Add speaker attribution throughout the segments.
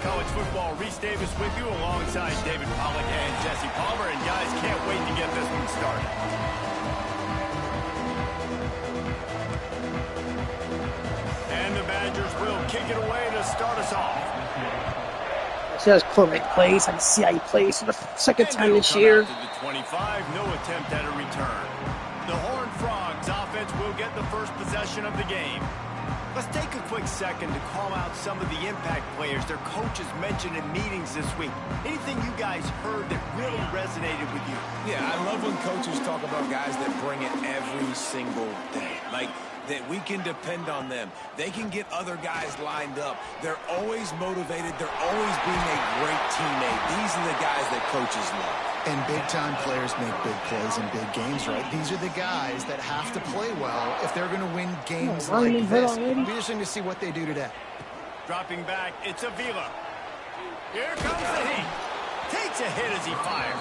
Speaker 1: College Football. Reese Davis with you alongside David Pollack and Jesse Palmer. And guys, can't wait to get this one started. And the Badgers will kick it away to start us off.
Speaker 2: See how his quarterback plays. I can see how he plays for the second time this year.
Speaker 1: To the 25, no attempt at a return. The Horned Frogs offense will get the first possession of the game. Let's take a quick second to call out some of the impact players their coaches mentioned in meetings this week. Anything you guys heard that really resonated with you?
Speaker 3: Yeah, I love when coaches talk about guys that bring it every single day. Like, that we can depend on them. They can get other guys lined up. They're always motivated. They're always being a great teammate. These are the guys that coaches love.
Speaker 4: And big-time players make big plays in big games, right? These are the guys that have to play well if they're going to win games like this. It'll be interesting to see what they do today.
Speaker 1: Dropping back, it's Avila. Here comes the heat. Takes a hit as he fires.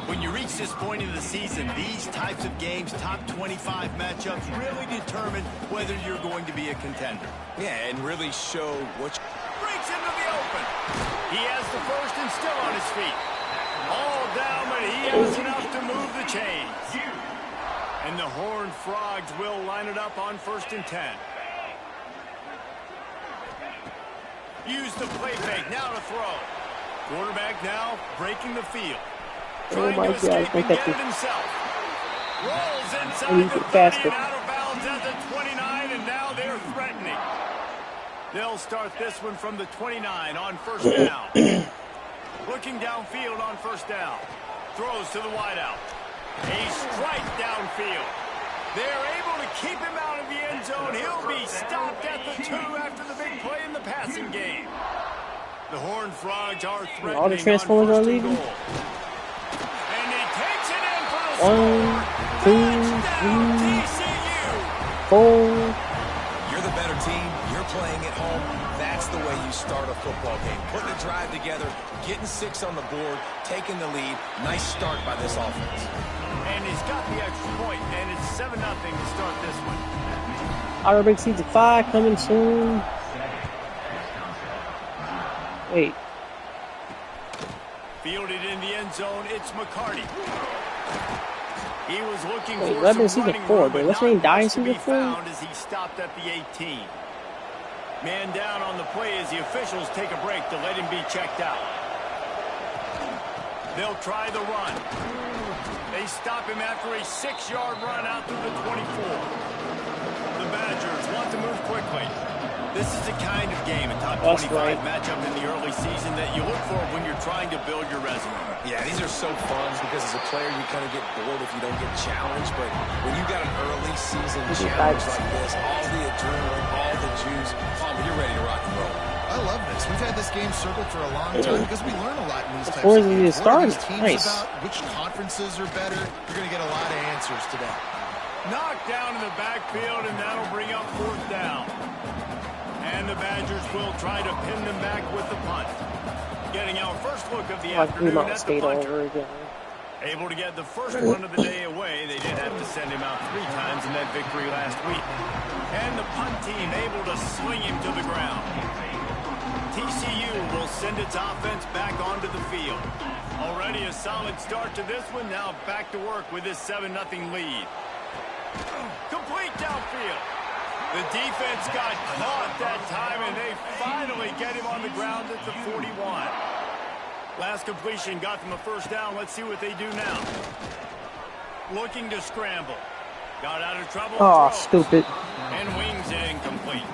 Speaker 1: When you reach this point in the season, these types of games, top 25 matchups, really determine whether you're going to be a contender.
Speaker 3: Yeah, and really show what you...
Speaker 1: Breaks into the open. He has the first and still on his feet. All down, but he has enough to move the chains. And the Horned Frogs will line it up on 1st and 10. Use the play fake, now to throw. Quarterback now breaking the field.
Speaker 2: Oh my God,
Speaker 1: Rolls inside the 30 and out of bounds at the 29, and now they're threatening. They'll start this one from the 29 on 1st down. Looking downfield on 1st down. Throws to the wideout. A strike downfield. They're able to keep him out of the end zone. He'll be stopped at the 2 after the big play in the passing game. The Horned Frogs are threatening.
Speaker 2: All the Transformers are leaving.
Speaker 1: And he takes it in for the
Speaker 2: 1, 2, 3,
Speaker 1: TCU.
Speaker 2: 4.
Speaker 3: You're the better team. You're playing at home. That's the way you start a football game. Putting a drive together, getting 6 on the board, taking the lead. Nice start by this offense.
Speaker 1: And he's got the extra point, and it's 7-0 to start this one.
Speaker 2: Outer Big Season 5 coming soon. Wait.
Speaker 1: Fielded in the end zone, it's McCarty. He was looking
Speaker 2: Wait,
Speaker 1: for
Speaker 2: 11
Speaker 1: some
Speaker 2: Season
Speaker 1: running
Speaker 2: 4,
Speaker 1: room,
Speaker 2: dude.
Speaker 1: but
Speaker 2: What's
Speaker 1: not
Speaker 2: name die in
Speaker 1: much to be
Speaker 2: Season 4?
Speaker 1: found as he stopped at the 18. Man down on the play as the officials take a break to let him be checked out. They'll try the run. They stop him after a 6-yard run out to the 24. The Badgers want to move quickly. This is the kind of game, a top 25 matchup in the early season that you look for when you're trying to build your resume.
Speaker 3: Yeah, these are so fun because as a player you kind of get bored if you don't get challenged, but when you got an early season challenge like this, all the adrenaline, all the juice, you're ready to rock and roll.
Speaker 4: I love this. We've had this game circled for a long time because we learn a lot in these types of games. What are these teams about? Which conferences are better? You're going to get a lot of answers today.
Speaker 1: Knocked down in the backfield, and that'll bring up 4th down. And the Badgers will try to pin them back with the punt. Getting our first look of the afternoon at the punter. Able to get the first one of the day away. They did have to send him out 3 times in that victory last week. And the punt team able to sling him to the ground. TCU will send its offense back onto the field. Already a solid start to this one. Now back to work with this 7-0 lead. Complete downfield. The defense got caught that time, and they finally get him on the ground at the 41. Last completion got them a 1st down. Let's see what they do now. Looking to scramble. Got out of trouble.
Speaker 2: Oh, stupid.
Speaker 1: And wings it incomplete.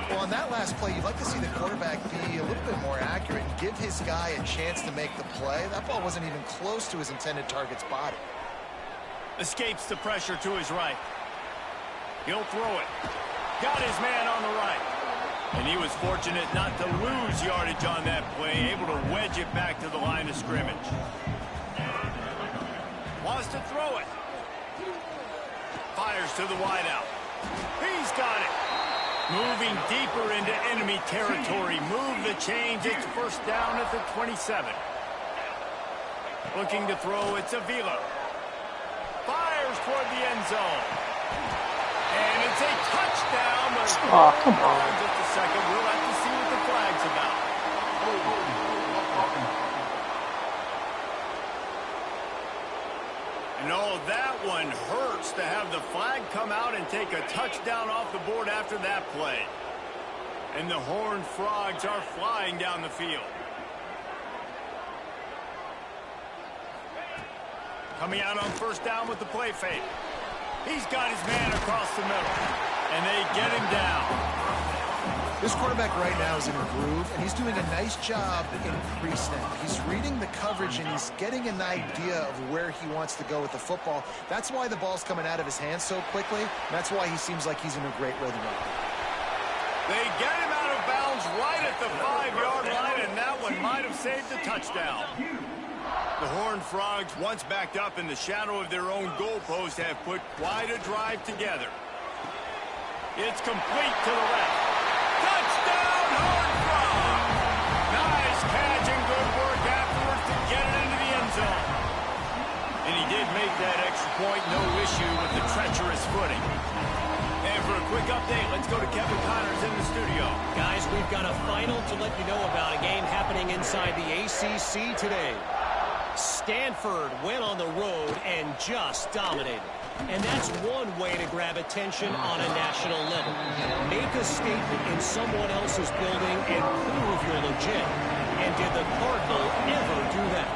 Speaker 4: Well, on that last play, you'd like to see the quarterback be a little bit more accurate and give his guy a chance to make the play. That ball wasn't even close to his intended target's body.
Speaker 1: Escapes the pressure to his right. He'll throw it. Got his man on the right. And he was fortunate not to lose yardage on that play, able to wedge it back to the line of scrimmage. Wants to throw it. Fires to the wideout. He's got it. Moving deeper into enemy territory. Move the chains. It's 1st down at the 27. Looking to throw, it's Avila. Fires toward the end zone. And it's a touchdown. But
Speaker 2: oh, come on.
Speaker 1: Just a second. We'll have to see what the flag's about. And oh, that one hurts to have the flag come out and take a touchdown off the board after that play. And the Horned Frogs are flying down the field. Coming out on first down with the play fake. He's got his man across the middle. And they get him down.
Speaker 4: This quarterback right now is in a groove, and he's doing a nice job in pre-snap. He's reading the coverage, and he's getting an idea of where he wants to go with the football. That's why the ball's coming out of his hands so quickly. That's why he seems like he's in a great rhythm right now.
Speaker 1: They get him out of bounds right at the 5-yard line, and that one might have saved the touchdown. The Horned Frogs, once backed up in the shadow of their own goalpost, have put quite a drive together. It's complete to the left. Touchdown, Horned Frogs! Nice catch and good work afterwards to get it into the end zone. And he did make that extra point, no issue with the treacherous footing. And for a quick update, let's go to Kevin Connors in the studio.
Speaker 5: Guys, we've got a final to let you know about, a game happening inside the ACC today. Stanford went on the road and just dominated. And that's one way to grab attention on a national level. Make a statement in someone else's building and prove you're legit. And did the Cardinal ever do that?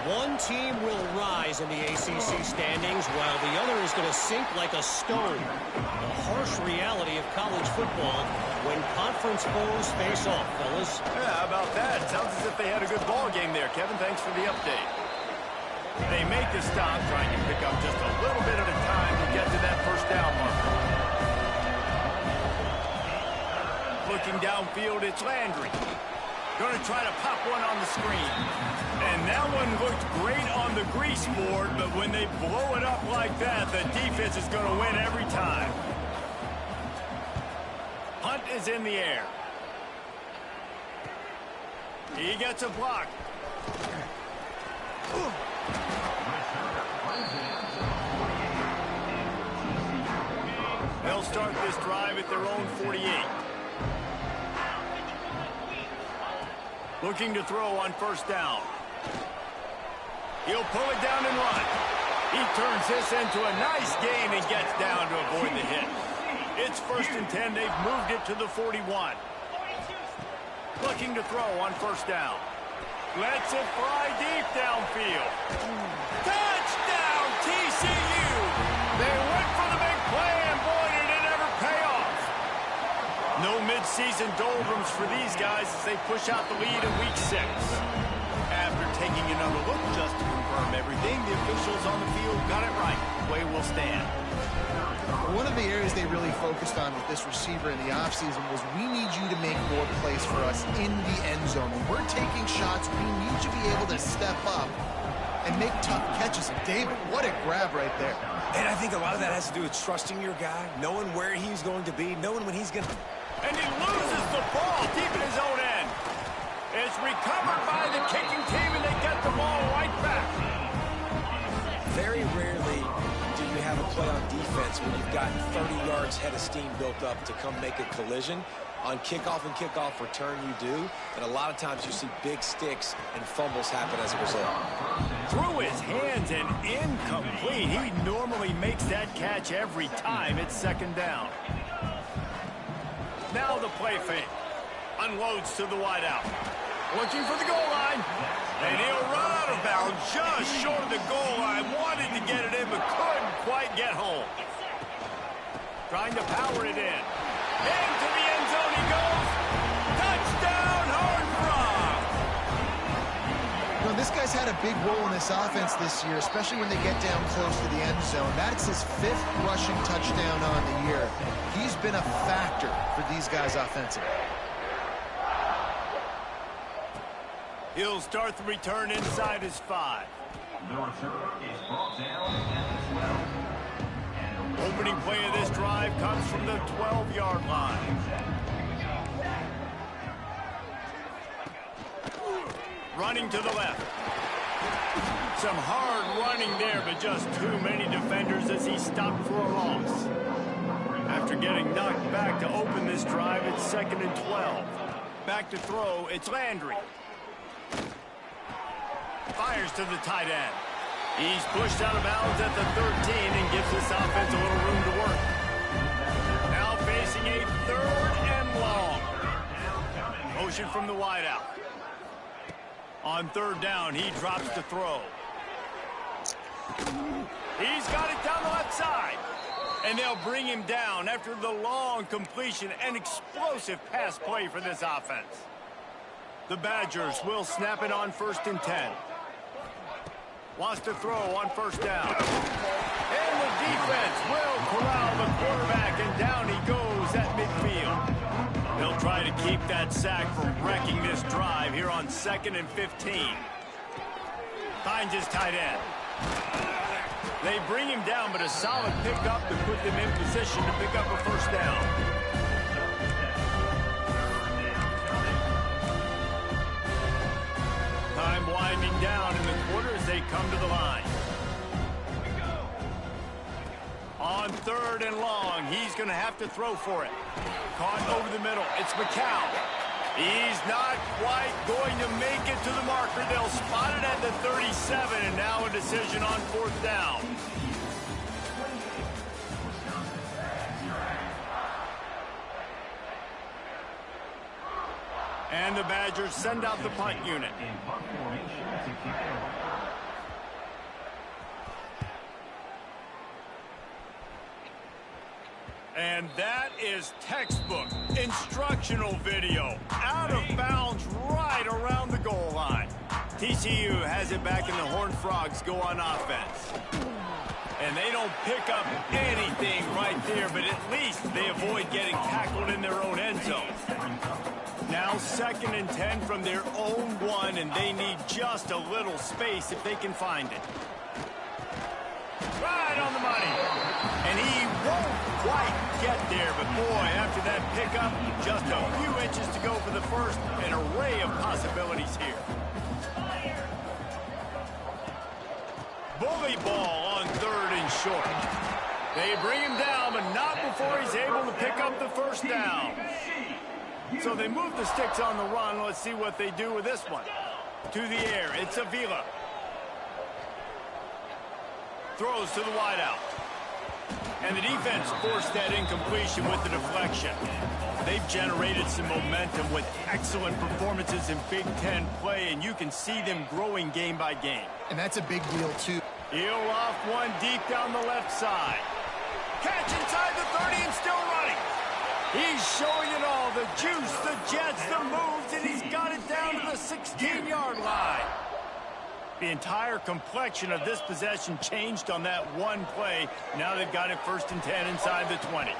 Speaker 5: One team will rise in the ACC standings while the other is going to sink like a stone. The harsh reality of college football when conference foes face off, fellas.
Speaker 1: Yeah, how about that? Sounds as if they had a good ball game there, Kevin. Thanks for the update. They make the stop, trying to pick up just a little bit at a time to get to that first down marker. Looking downfield, it's Landry. Going to try to pop one on the screen. And that one looked great on the grease board, but when they blow it up like that, the defense is going to win every time. Punt is in the air. He gets a block. They'll start this drive at their own 48. Looking to throw on first down. He'll pull it down and run. He turns this into a nice gain and gets down to avoid the hit. It's 1st and 10. They've moved it to the 41. Looking to throw on first down. Lets it fly deep downfield. Touchdown, TCU! They went for the big play, and boy, did it ever pay off. No midseason doldrums for these guys as they push out the lead in Week 6. After taking another look just to confirm everything, the officials on the field got it right. Play will stand.
Speaker 4: One of the areas they really focused on with this receiver in the offseason was we need you to make more plays for us in the end zone. When we're taking shots, we need you to be able to step up and make tough catches. And David, what a grab right there.
Speaker 3: And I think a lot of that has to do with trusting your guy, knowing where he's going to be, knowing when he's going to...
Speaker 1: And he loses the ball deep in his own end. It's recovered by the kicking team, and they get the ball right back.
Speaker 3: Very rarely do you have a play on defense when you've got 30 yards head of steam built up to come make a collision. On kickoff and kickoff return, you do. And a lot of times you see big sticks and fumbles happen as a result.
Speaker 1: Through his hands and incomplete. He normally makes that catch every time. It's 2nd down. Now the play fake. Unloads to the wideout. Looking for the goal line. And he'll run out of bounds just short of the goal line. Wanted to get it in, but couldn't quite get home. Trying to power it in. Into the end zone he goes. Touchdown, Horned Frogs!
Speaker 4: You know, this guy's had a big role in this offense this year, especially when they get down close to the end zone. That's his 5th rushing touchdown on the year. He's been a factor for these guys offensively.
Speaker 1: He'll start the return inside his 5. Opening play of this drive comes from the 12-yard line. Running to the left. Some hard running there, but just too many defenders as he stopped for a loss. After getting knocked back to open this drive, it's 2nd and 12. Back to throw, it's Landry. Fires to the tight end. He's pushed out of bounds at the 13 and gives this offense a little room to work. Now facing a 3rd and long. Motion from the wideout. On 3rd down, he drops to throw. He's got it down the left side. And they'll bring him down after the long completion and explosive pass play for this offense. The Badgers will snap it on 1st and 10. Wants to throw on 1st down. And the defense will corral the quarterback, and down he goes at midfield. They'll try to keep that sack from wrecking this drive here on 2nd and 15. Finds his tight end. They bring him down, but a solid pickup to put them in position to pick up a 1st down. Time winding down in the quarter as they come to the line. On 3rd and long, he's going to have to throw for it. Caught over the middle. It's McCown. He's not quite going to make it to the marker. They'll spot it at the 37, and now a decision on 4th down. And the Badgers send out the punt unit. And that is textbook instructional video. Out of bounds right around the goal line. TCU has it back, and the Horned Frogs go on offense. And they don't pick up anything right there, but at least they avoid getting tackled in their own end zone. Now 2nd and 10 from their own 1, and they need just a little space if they can find it. Right on the money. And he won't quite get there, but boy, after that pickup, just a few inches to go for the 1st. An array of possibilities here. Bully ball on 3rd and short. They bring him down, but not before he's able to pick up the 1st down. So they move the sticks on the run. Let's see what they do with this one. To the air, it's Avila. Throws to the wideout. And the defense forced that incompletion with the deflection. They've generated some momentum with excellent performances in Big Ten play, and you can see them growing game by game.
Speaker 4: And that's a big deal, too.
Speaker 1: He'll off one deep down the left side. Catch inside the 30 and still running. He's showing it all, the juice, the jets, the moves, and he's got it down to the 16-yard line. The entire complexion of this possession changed on that one play. Now they've got it 1st and 10 inside the 20.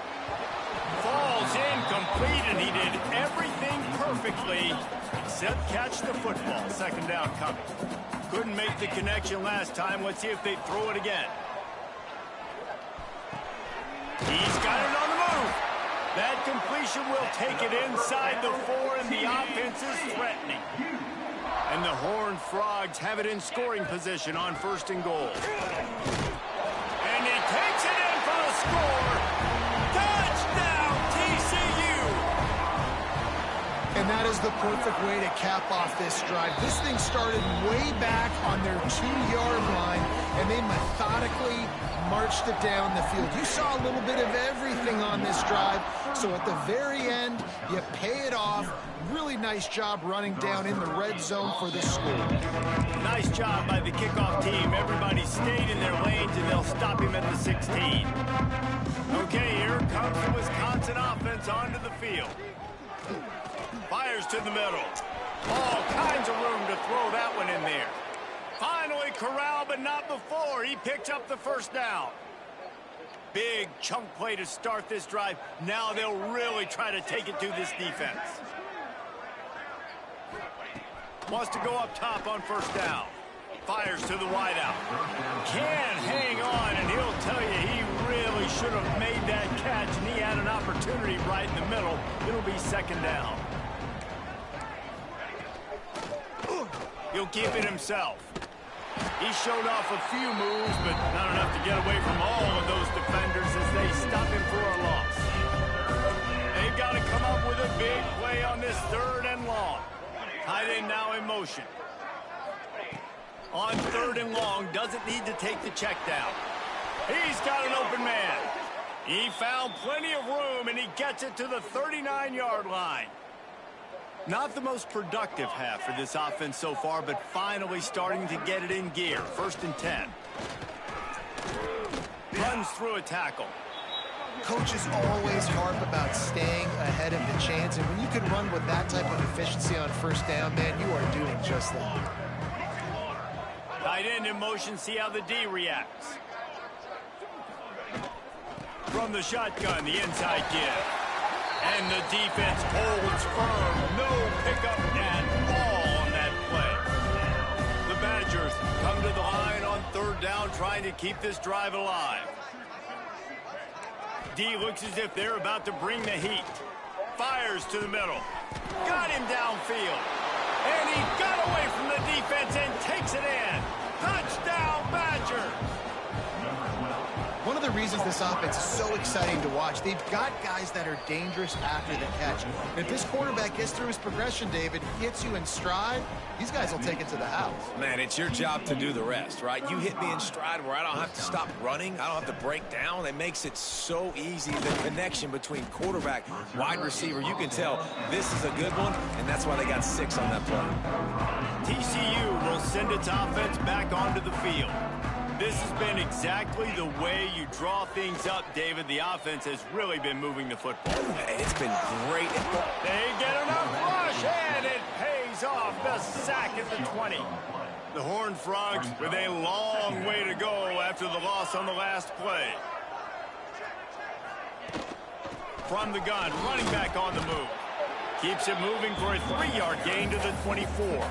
Speaker 1: Falls incomplete, and he did everything perfectly except catch the football. 2nd down coming. Couldn't make the connection last time. Let's see if they throw it again. He's got it on the move. That completion will take it inside the 4, and the offense is threatening. And the Horned Frogs have it in scoring position on 1st and goal. And he takes it in for the score. Touchdown, TCU!
Speaker 4: And that is the perfect way to cap off this drive. This thing started way back on their 2-yard line, and they methodically marched it down the field. You saw a little bit of everything on this drive, so at the very end, you pay it off. Really nice job running down in the red zone for this school.
Speaker 1: Nice job by the kickoff team. Everybody stayed in their lanes, and they'll stop him at the 16. Okay, here comes the Wisconsin offense onto the field. Fires to the middle. All kinds of room to throw that one in there. Finally corralled, but not before. He picks up the 1st down. Big chunk play to start this drive. Now they'll really try to take it to this defense. Wants to go up top on 1st down. Fires to the wideout. Can hang on, and he'll tell you he really should have made that catch, and he had an opportunity right in the middle. It'll be 2nd down. He'll keep it himself. He showed off a few moves, but not enough to get away from all of those defenders as they stop him for a loss. They've got to come up with a big play on this 3rd and Tight end now in motion. On 3rd and long, doesn't need to take the check down. He's got an open man. He found plenty of room, and he gets it to the 39-yard line. Not the most productive half for this offense so far, but finally starting to get it in gear. 1st and 10. Runs through a tackle.
Speaker 4: Coaches always harp about staying ahead of the chance, and when you can run with that type of efficiency on 1st down, man, you are doing just that.
Speaker 1: Tight end in motion, see how the D reacts. From the shotgun, the inside give. And the defense holds firm. No pickup at all on that play. The Badgers come to the line on 3rd down, trying to keep this drive alive. D looks as if they're about to bring the heat. Fires to the middle. Got him downfield. And he got away from the defense and takes it in. Touchdown, Badgers!
Speaker 4: One of the reasons this offense is so exciting to watch, they've got guys that are dangerous after the catch. And if this quarterback gets through his progression, David, hits you in stride, these guys will take it to the house.
Speaker 3: Man, it's your job to do the rest, right? You hit me in stride where I don't have to stop running. I don't have to break down. It makes it so easy. The connection between quarterback, wide receiver, you can tell this is a good one, and that's why they got 6 on that play.
Speaker 1: TCU will send its offense back onto the field. This has been exactly the way you draw things up, David. The offense has really been moving the football.
Speaker 3: It's been great.
Speaker 1: They get enough rush, and it pays off. The sack at the 20. The Horned Frogs with a long way to go after the loss on the last play. From the gun, running back on the move. Keeps it moving for a 3-yard gain to the 24.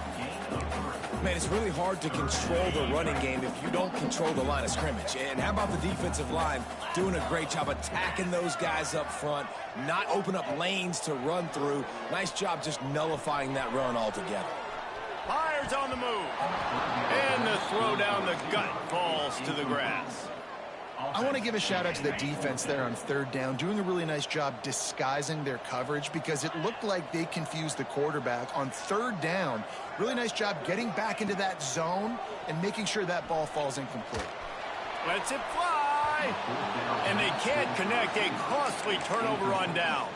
Speaker 3: Man, it's really hard to control the running game if you don't control the line of scrimmage. And how about the defensive line doing a great job attacking those guys up front, not open up lanes to run through. Nice job just nullifying that run altogether.
Speaker 1: Fires on the move. And the throw down the gut falls to the grass.
Speaker 4: I want to give a shout out to the defense there on 3rd down, doing a really nice job disguising their coverage because it looked like they confused the quarterback on 3rd down. Really nice job getting back into that zone and making sure that ball falls incomplete.
Speaker 1: Lets it fly. And they can't connect. A costly turnover on downs.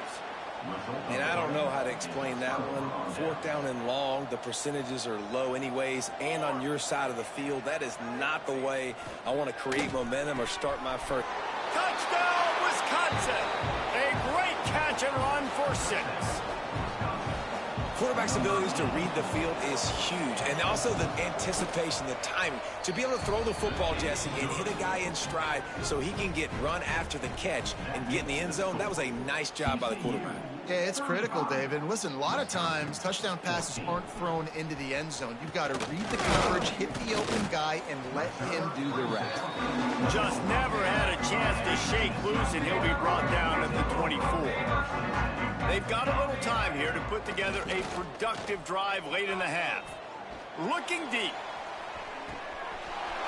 Speaker 3: And I don't know how to explain that one. 4th down and long, the percentages are low anyways, and on your side of the field, that is not the way I want to create momentum or start my first.
Speaker 1: Touchdown, Wisconsin! A great catch and run for 6.
Speaker 3: Quarterback's abilities to read the field is huge, and also the anticipation, the timing. To be able to throw the football, Jesse, and hit a guy in stride so he can get run after the catch and get in the end zone, that was a nice job by the quarterback.
Speaker 4: Yeah, it's critical, David. Listen, a lot of times touchdown passes aren't thrown into the end zone. You've got to read the coverage, hit the open guy, and let him do the rest.
Speaker 1: Just never had a chance to shake loose, and he'll be brought down at the 24. They've got a little time here to put together a productive drive late in the half. Looking deep.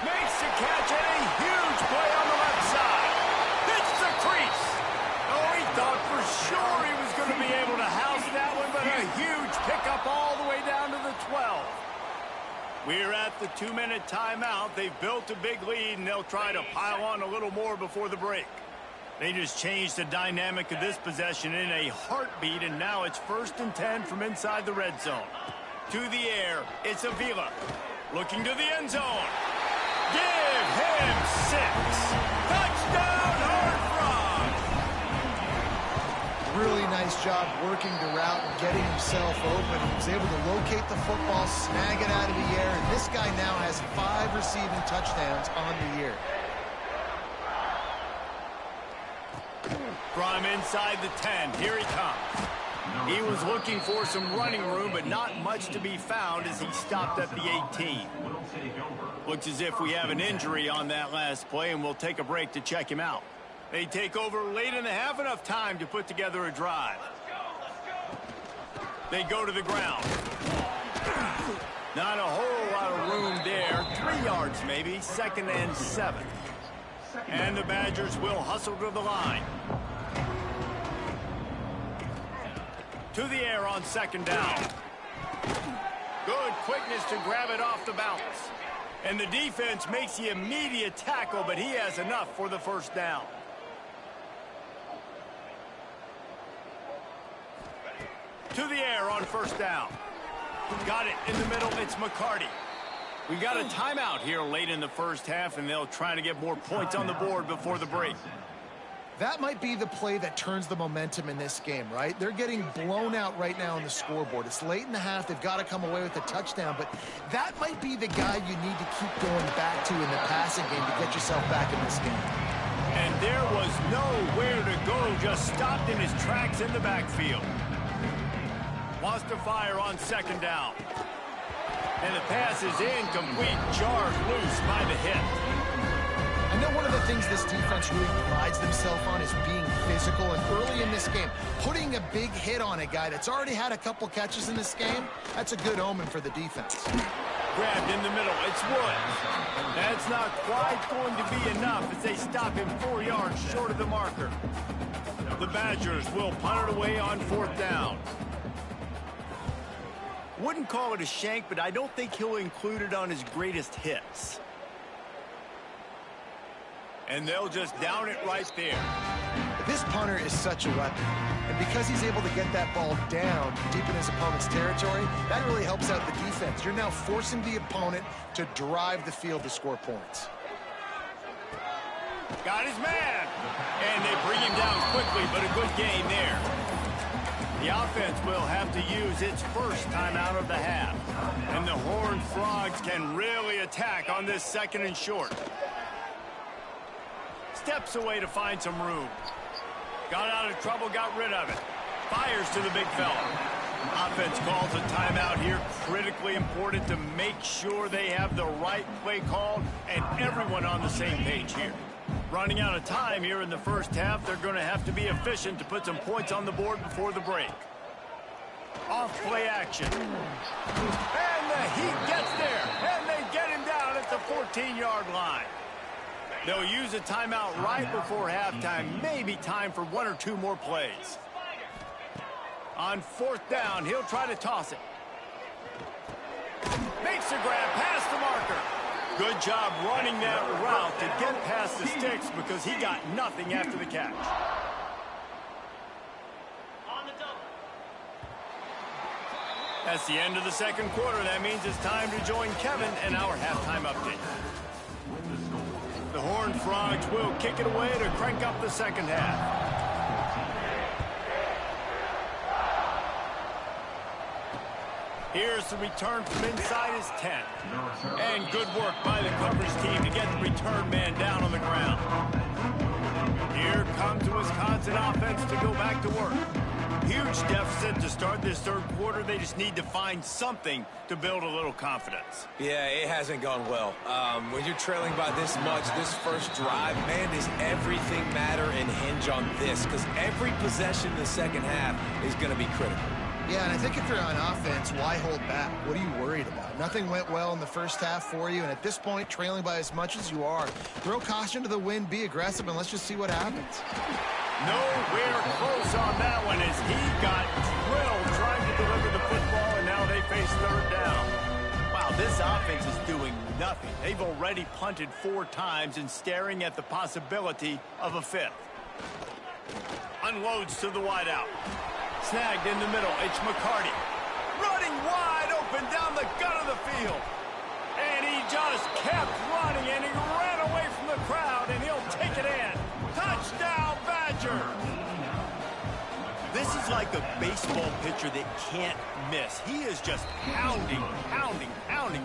Speaker 1: Makes the catch, and a huge play on the left side. Hits the crease. Oh, he thought for sure he was going to be able to house that one, but a huge pickup all the way down to the 12. We're at the 2-minute timeout. They've built a big lead, and they'll try to pile on a little more before the break. They just changed the dynamic of this possession in a heartbeat, and now it's 1st and 10 from inside the red zone. To the air, it's Avila. Looking to the end zone. Give him 6. Touchdown, Horned Frogs!
Speaker 4: Really nice job working the route and getting himself open. He was able to locate the football, snag it out of the air, and this guy now has 5 receiving touchdowns on the year.
Speaker 1: From inside the 10, here he comes. He was looking for some running room, but not much to be found as he stopped at the 18. Looks as if we have an injury on that last play, and we'll take a break to check him out. They take over late in the half, enough time to put together a drive. They go to the ground. Not a whole lot of room there. 3 yards maybe, 2nd and 7. And the Badgers will hustle to the line. To the air on 2nd down. Good quickness to grab it off the bounce. And the defense makes the immediate tackle, but he has enough for the first down. To the air on first down. Got it in the middle. It's McCarty. We got a timeout here late in the first half, and they'll try to get more points on the board before the break.
Speaker 4: That might be the play that turns the momentum in this game, right? They're getting blown out right now on the scoreboard. It's late in the half. They've got to come away with a touchdown, but that might be the guy you need to keep going back to in the passing game to get yourself back in this game.
Speaker 1: And there was nowhere to go, just stopped in his tracks in the backfield. Wants to fire on second down. And the pass is incomplete, jarred loose by the hit.
Speaker 4: I know one of the things this defense really prides themselves on is being physical, and early in this game, putting a big hit on a guy that's already had a couple catches in this game, that's a good omen for the defense.
Speaker 1: Grabbed in the middle, it's Woods. That's not quite going to be enough as they stop him 4 yards short of the marker. The Badgers will punt it away on fourth down. Wouldn't call it a shank, but I don't think he'll include it on his greatest hits. And they'll just down it right there.
Speaker 4: This punter is such a weapon. And because he's able to get that ball down deep in his opponent's territory, that really helps out the defense. You're now forcing the opponent to drive the field to score points.
Speaker 1: Got his man. And they bring him down quickly, but a good gain there. The offense will have to use its first time out of the half. And the Horned Frogs can really attack on this second and short. Steps away to find some room. Got out of trouble, got rid of it. Fires to the big fella. Offense calls a timeout here. Critically important to make sure they have the right play called and everyone on the same page here. Running out of time here in the first half. They're going to have to be efficient to put some points on the board before the break. Off play action. And the Heat gets there. And they get him down at the 14-yard line. They'll use a timeout right before halftime. Maybe time for one or two more plays. On fourth down, he'll try to toss it. Makes the grab past the marker. Good job running that route to get past the sticks because he got nothing after the catch. That's the end of the second quarter. That means it's time to join Kevin in our halftime update. The Horned Frogs will kick it away to crank up the second half. Here's the return from inside his 10. And good work by the coverage team to get the return man down on the ground. Here comes the Wisconsin offense to go back to work. Huge deficit to start this third quarter. They just need to find something to build a little confidence.
Speaker 3: Yeah, it hasn't gone well. When you're trailing by this much, this first drive, man, does everything matter and hinge on this? Because every possession in the second half is going to be critical.
Speaker 4: Yeah, and I think if you're on offense, why hold back? What are you worried about? Nothing went well in the first half for you, and at this point, trailing by as much as you are, throw caution to the wind, be aggressive, and let's just see what happens.
Speaker 1: Nowhere close on that one as he got drilled trying to deliver the football, and now they face third down. Wow, this offense is doing nothing. They've already punted 4 times and staring at the possibility of a 5th. Unloads to the wideout. Snagged in the middle, it's McCarty. Running wide open down the gut of the field. And he just kept running, and he ran away from the crowd, and he'll take it in. Touchdown, Badger! This is like a baseball pitcher that can't miss. He is just pounding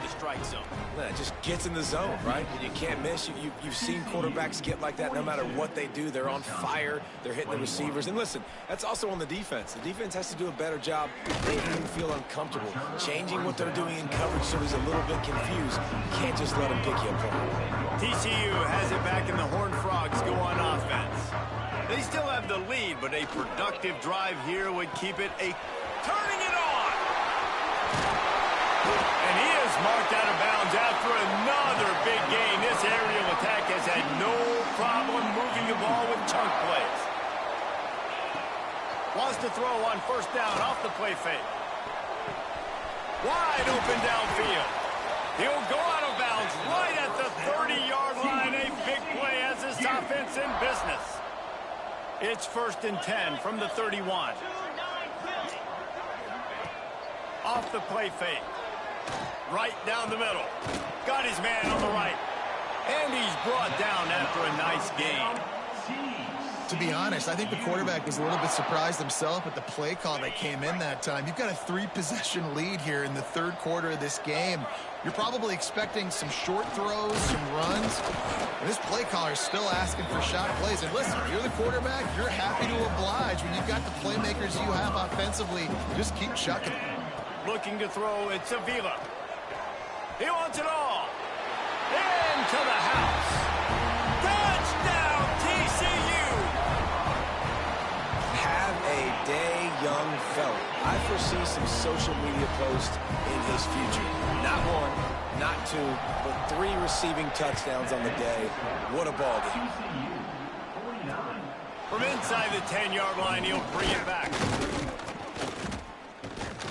Speaker 1: the strike zone.
Speaker 3: It just gets in the zone, right? And you can't miss. You've seen quarterbacks get like that no matter what they do. They're on fire. They're hitting the receivers. And listen, that's also on the defense. The defense has to do a better job making him feel uncomfortable, changing what they're doing in coverage so he's a little bit confused. You can't just let him pick you apart.
Speaker 1: TCU has it back, and the Horned Frogs go on offense. They still have the lead, but a productive drive here would keep it turning it on. And he is marked out of bounds after another big gain. This aerial attack has had no problem moving the ball with chunk plays. Wants to throw on first down off the play fake. Wide open downfield. He'll go out of bounds right at the 30-yard line. A big play as this offense in business. It's 1st and 10 from the 31. Off the play fake. Right down the middle. Got his man on the right. And he's brought down after a nice gain.
Speaker 4: To be honest, I think the quarterback was a little bit surprised himself at the play call that came in that time. You've got a 3-possession lead here in the third quarter of this game. You're probably expecting some short throws, some runs. And this play caller is still asking for shot plays. And listen, you're the quarterback. You're happy to oblige when you've got the playmakers you have offensively. Just keep chucking it.
Speaker 1: Looking to throw, it's Avila. He wants it all. Into the house. Touchdown, TCU.
Speaker 3: Have a day, young fella. I foresee some social media posts in his future. Not one, not two, but 3 receiving touchdowns on the day. What a ball game.
Speaker 1: From inside the 10-yard line, he'll bring it back.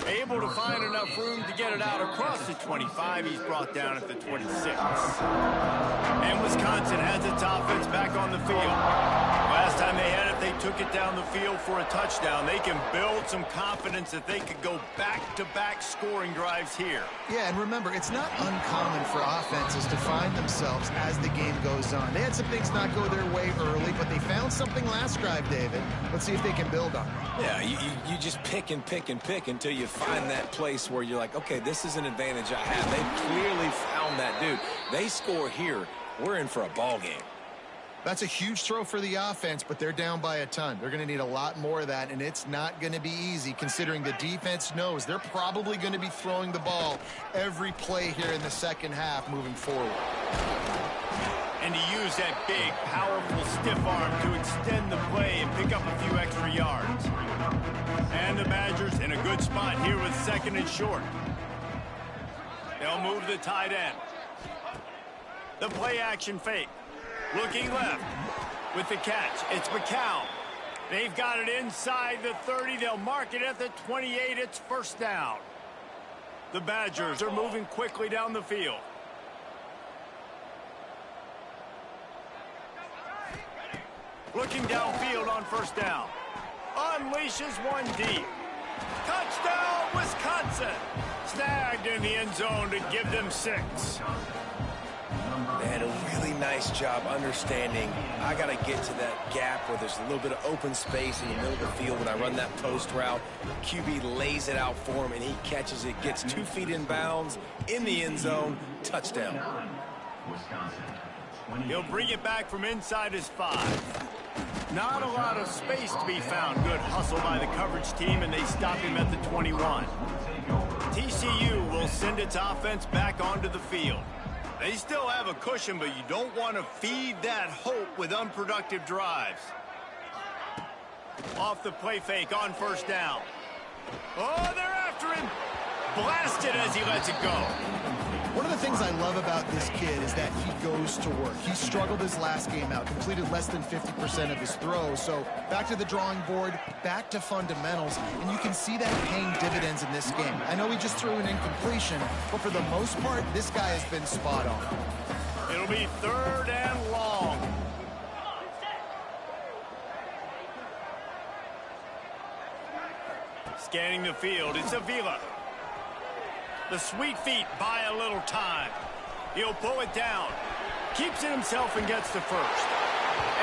Speaker 1: Able to find enough room to get it out across the 25. He's brought down at the 26. And Wisconsin has its offense back on the field. Last time they had it, they took it down the field for a touchdown. They can build some confidence that they could go back-to-back scoring drives here.
Speaker 4: Yeah, and remember, it's not uncommon for offenses to find themselves as the game goes on. They had some things not go their way early, but they found something last drive, David. Let's see if they can build on it.
Speaker 3: Yeah, you just pick and pick and pick until you find that place where you're like, okay, this is an advantage I have. They clearly found that dude. They score here, we're in for a ball game.
Speaker 4: That's a huge throw for the offense, but they're down by a ton. They're going to need a lot more of that, and it's not going to be easy considering the defense knows they're probably going to be throwing the ball every play here in the second half moving forward.
Speaker 1: And to use that big, powerful, stiff arm to extend the play and pick up a few extra yards. And the Badgers in a good spot here with 2nd and short. They'll move the tight end. The play action fake. Looking left with the catch. It's McCown. They've got it inside the 30. They'll mark it at the 28. It's 1st down. The Badgers are moving quickly down the field. Looking downfield on 1st down. Unleashes one deep. Touchdown, Wisconsin. Snagged in the end zone to give them 6.
Speaker 3: They had a really nice job understanding I got to get to that gap where there's a little bit of open space in the middle of the field. When I run that post route, QB lays it out for him, and he catches it, gets 2 feet in bounds, in the end zone, touchdown.
Speaker 1: He'll bring it back from inside his 5. Not a lot of space to be found. Good hustle by the coverage team, and they stop him at the 21. TCU will send its offense back onto the field. They still have a cushion, but you don't want to feed that hope with unproductive drives. Off the play fake on 1st down. Oh, they're after him. Blasted as he lets it go.
Speaker 4: One of the things I love about this kid is that he goes to work. He struggled his last game out, completed less than 50% of his throws. So back to the drawing board, back to fundamentals, and you can see that paying dividends in this game. I know he just threw an incompletion, but for the most part, this guy has been spot on.
Speaker 1: It'll be 3rd and long. Scanning the field, it's Avila. The sweet feet buy a little time. He'll pull it down. Keeps it himself and gets to 1st.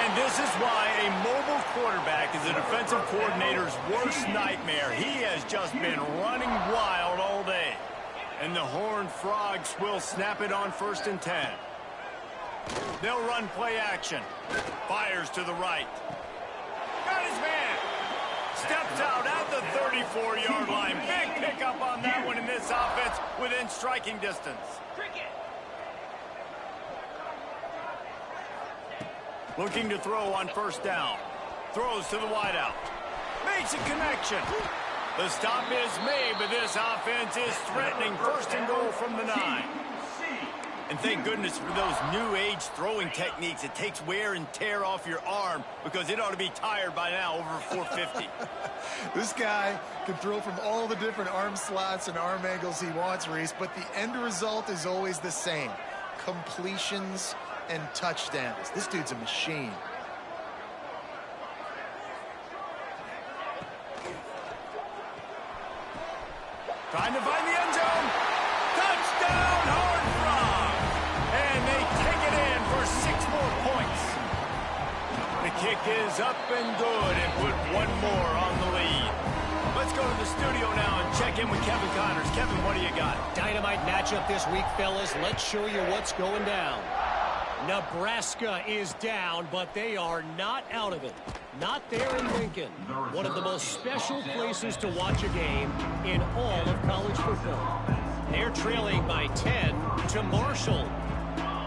Speaker 1: And this is why a mobile quarterback is a defensive coordinator's worst nightmare. He has just been running wild all day. And the Horned Frogs will snap it on 1st and 10. They'll run play action. Fires to the right. Got his man. Steps out at the 34-yard line. Big pickup on that one in this offense within striking distance. Looking to throw on 1st down. Throws to the wideout. Makes a connection. The stop is made, but this offense is threatening 1st and goal from the 9. And thank goodness for those new age throwing techniques. It takes wear and tear off your arm because it ought to be tired by now, over 450.
Speaker 4: This guy can throw from all the different arm slots and arm angles he wants, Reese, but the end result is always the same. Completions and touchdowns. This dude's a machine.
Speaker 1: Trying to find the end zone. Touchdown, Hard Frog. And they take it in for 6 more points. The kick is up and good and put one more on the lead. Let's go to the studio now and check in with Kevin Connors. Kevin, what do you got?
Speaker 5: Dynamite matchup this week, fellas. Let's show you what's going down. Nebraska is down, but they are not out of it. Not there in Lincoln. One of the most special places to watch a game in all of college football. They're trailing by 10 to Marshall.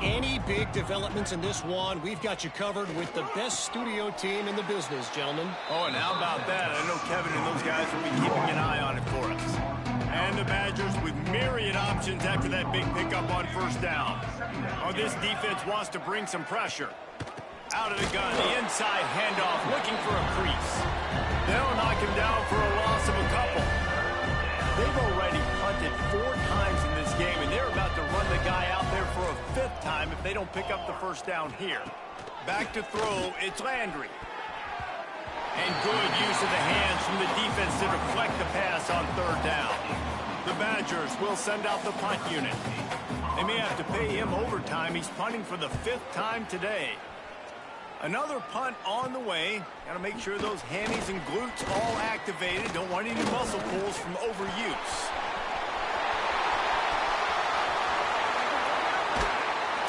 Speaker 5: Any big developments in this one, we've got you covered with the best studio team in the business, gentlemen.
Speaker 1: Oh, and how about that? I know Kevin and those guys will be keeping an eye on it for us. And the Badgers with myriad options after that big pickup on first down. Oh, this defense wants to bring some pressure. Out of the gun, the inside handoff, looking for a crease. They'll knock him down for a loss of a couple. They've already punted 4 times in this game, and they're about to run the guy out there for a 5th time if they don't pick up the first down here. Back to throw, it's Landry. And good use of the hands from the defense to deflect the pass on 3rd down. The Badgers will send out the punt unit. They may have to pay him overtime. He's punting for the 5th time today. Another punt on the way. Got to make sure those hammies and glutes all activated. Don't want any muscle pulls from overuse.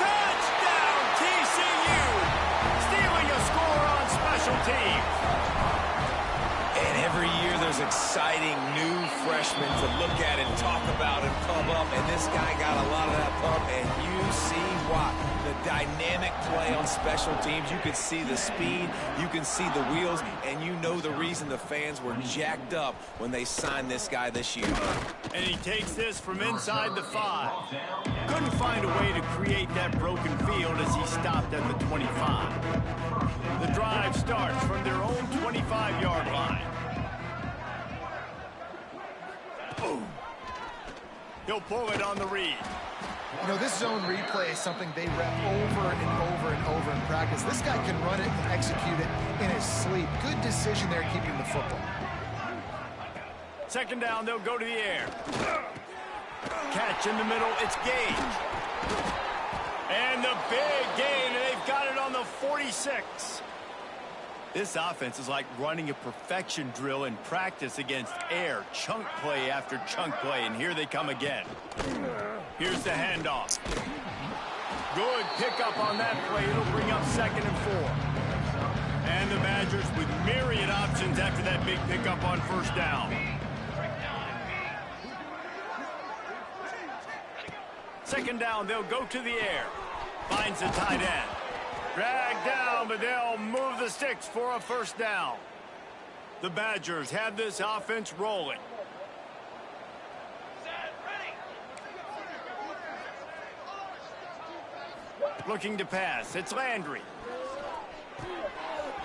Speaker 1: Touchdown, TCU! Stealing a score on special teams.
Speaker 3: And every year there's exciting new freshmen to look at and talk about and pump up. And this guy got a lot of that pump, and you see why. The dynamic play on special teams. You can see the speed, you can see the wheels, and you know the reason the fans were jacked up when they signed this guy this year.
Speaker 1: And he takes this from inside the 5. Couldn't find a way to create that broken field as he stopped at the 25. The drive starts from their own 25-yard line. Boom. He'll pull it on the read.
Speaker 4: You know, this zone replay is something they rep over and over and over in practice. This guy can run it and execute it in his sleep. Good decision there keeping the football.
Speaker 1: 2nd down, they'll go to the air. Catch in the middle, it's Gage. And the big gain, and they've got it on the 46. This offense is like running a perfection drill in practice against air. Chunk play after chunk play, and here they come again. Here's the handoff. Good pickup on that play. It'll bring up 2nd and 4. And the Badgers with myriad options after that big pickup on first down. 2nd down, they'll go to the air. Finds the tight end. Dragged down, but they'll move the sticks for a first down. The Badgers have this offense rolling. Looking to pass. It's Landry.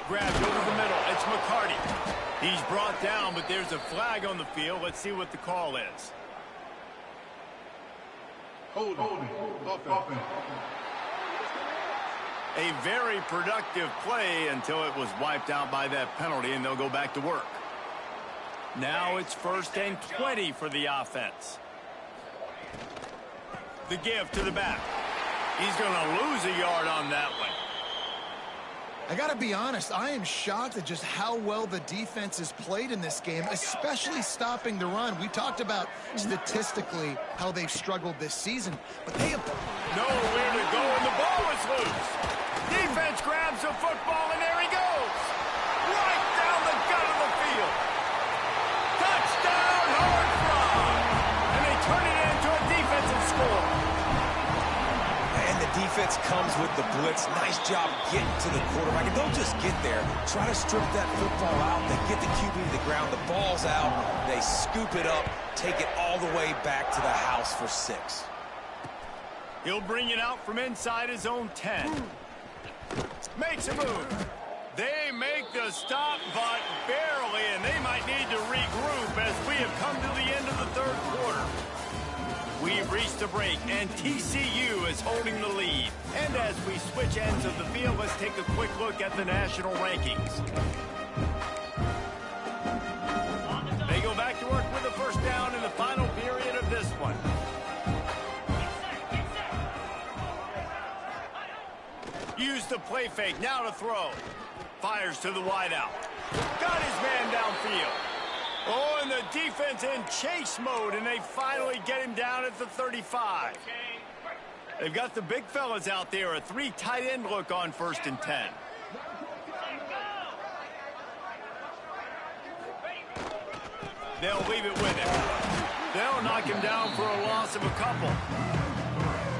Speaker 1: Grabbed over the middle. It's McCarty. He's brought down, but there's a flag on the field. Let's see what the call is.
Speaker 6: Holding.
Speaker 1: A very productive play until it was wiped out by that penalty, and they'll go back to work. Now it's 1st and 20 for the offense. The give to the back. He's going to lose a yard on that one.
Speaker 4: I got to be honest, I am shocked at just how well the defense has played in this game, especially stopping the run. We talked about statistically how they've struggled this season, but they have
Speaker 1: nowhere to go, and the ball is loose. Defense grabs the football, and there he goes. Right down the gut of the field. Touchdown, Hard Frog. And they turn it into a defensive score.
Speaker 3: And the defense comes with the blitz. Nice job getting to the quarterback. And don't just get there. Try to strip that football out. They get the QB to the ground. The ball's out. They scoop it up, take it all the way back to the house for 6.
Speaker 1: He'll bring it out from inside his own 10. Makes a move. They make the stop, but barely, and they might need to regroup as we have come to the end of the third quarter. We've reached a break, and TCU is holding the lead. And as we switch ends of the field, let's take a quick look at the national rankings. They go back to work with a first down in the final period of this one. Use the play fake, now to throw. Fires to the wideout. Got his man downfield. Oh, and the defense in chase mode, and they finally get him down at the 35. They've got the big fellas out there, a 3 tight end look on 1st and 10. They'll leave it with him. They'll knock him down for a loss of a couple.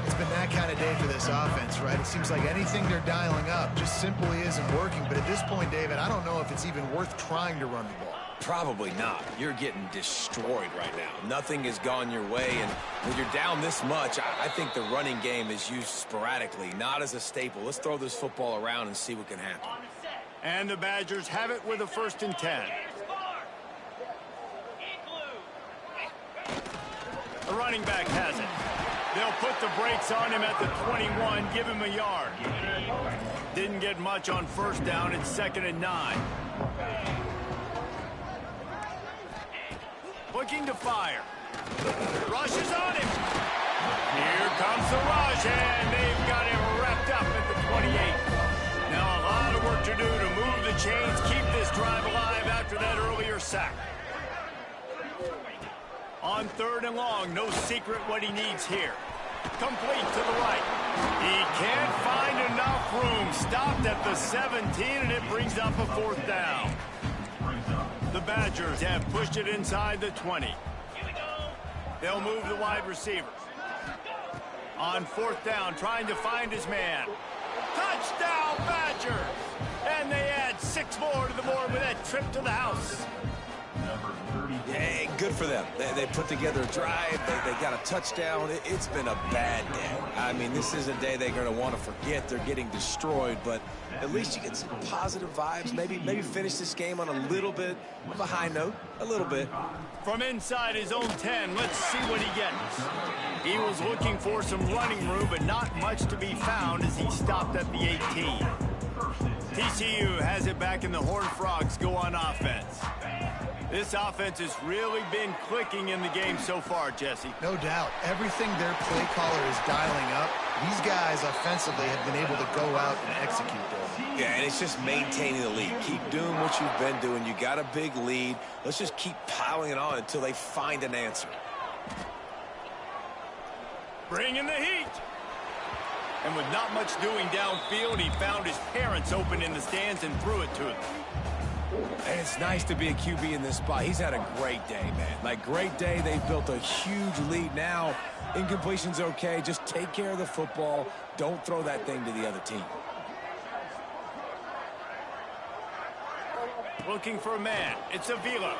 Speaker 4: It's been that kind of day for this offense, right? It seems like anything they're dialing up just simply isn't working. But at this point, David, I don't know if it's even worth trying to run the ball.
Speaker 3: Probably not. You're getting destroyed right now. Nothing has gone your way, and when you're down this much, I think the running game is used sporadically, not as a staple. Let's throw this football around and see what can happen.
Speaker 1: And the Badgers have it with a 1st and 10. The running back has it. They'll put the brakes on him at the 21, give him a yard. Didn't get much on 1st down. It's 2nd and 9. Looking to fire. Rush is on him. Here comes the rush, and they've got him wrapped up at the 28. Now a lot of work to do to move the chains, keep this drive alive after that earlier sack. On 3rd and long, no secret what he needs here. Complete to the right. He can't find enough room. Stopped at the 17, and it brings up a 4th down. The Badgers have pushed it inside the 20. They'll move the wide receivers. On 4th down, trying to find his man. Touchdown, Badgers! And they add 6 more to the board with that trip to the house.
Speaker 3: Hey, good for them. They put together a drive. They got a touchdown. It's been a bad day. I mean, this is a day they're going to want to forget. They're getting destroyed, but at least you get some positive vibes. Maybe finish this game on a little bit of a high note. A little bit.
Speaker 1: From inside his own 10, let's see what he gets. He was looking for some running room, but not much to be found as he stopped at the 18. TCU has it back, and the Horned Frogs go on offense. This offense has really been clicking in the game so far, Jesse.
Speaker 4: No doubt. Everything their play caller is dialing up, these guys offensively have been able to go out and execute there.
Speaker 3: Yeah, and it's just maintaining the lead. Keep doing what you've been doing. You got a big lead. Let's just keep piling it on until they find an answer.
Speaker 1: Bringing the heat. And with not much doing downfield, he found his parents open in the stands and threw it to them.
Speaker 3: And it's nice to be a QB in this spot. He's had a great day, man. Like, great day. They've built a huge lead now. Incompletion's okay. Just take care of the football. Don't throw that thing to the other team.
Speaker 1: Looking for a man. It's Avila.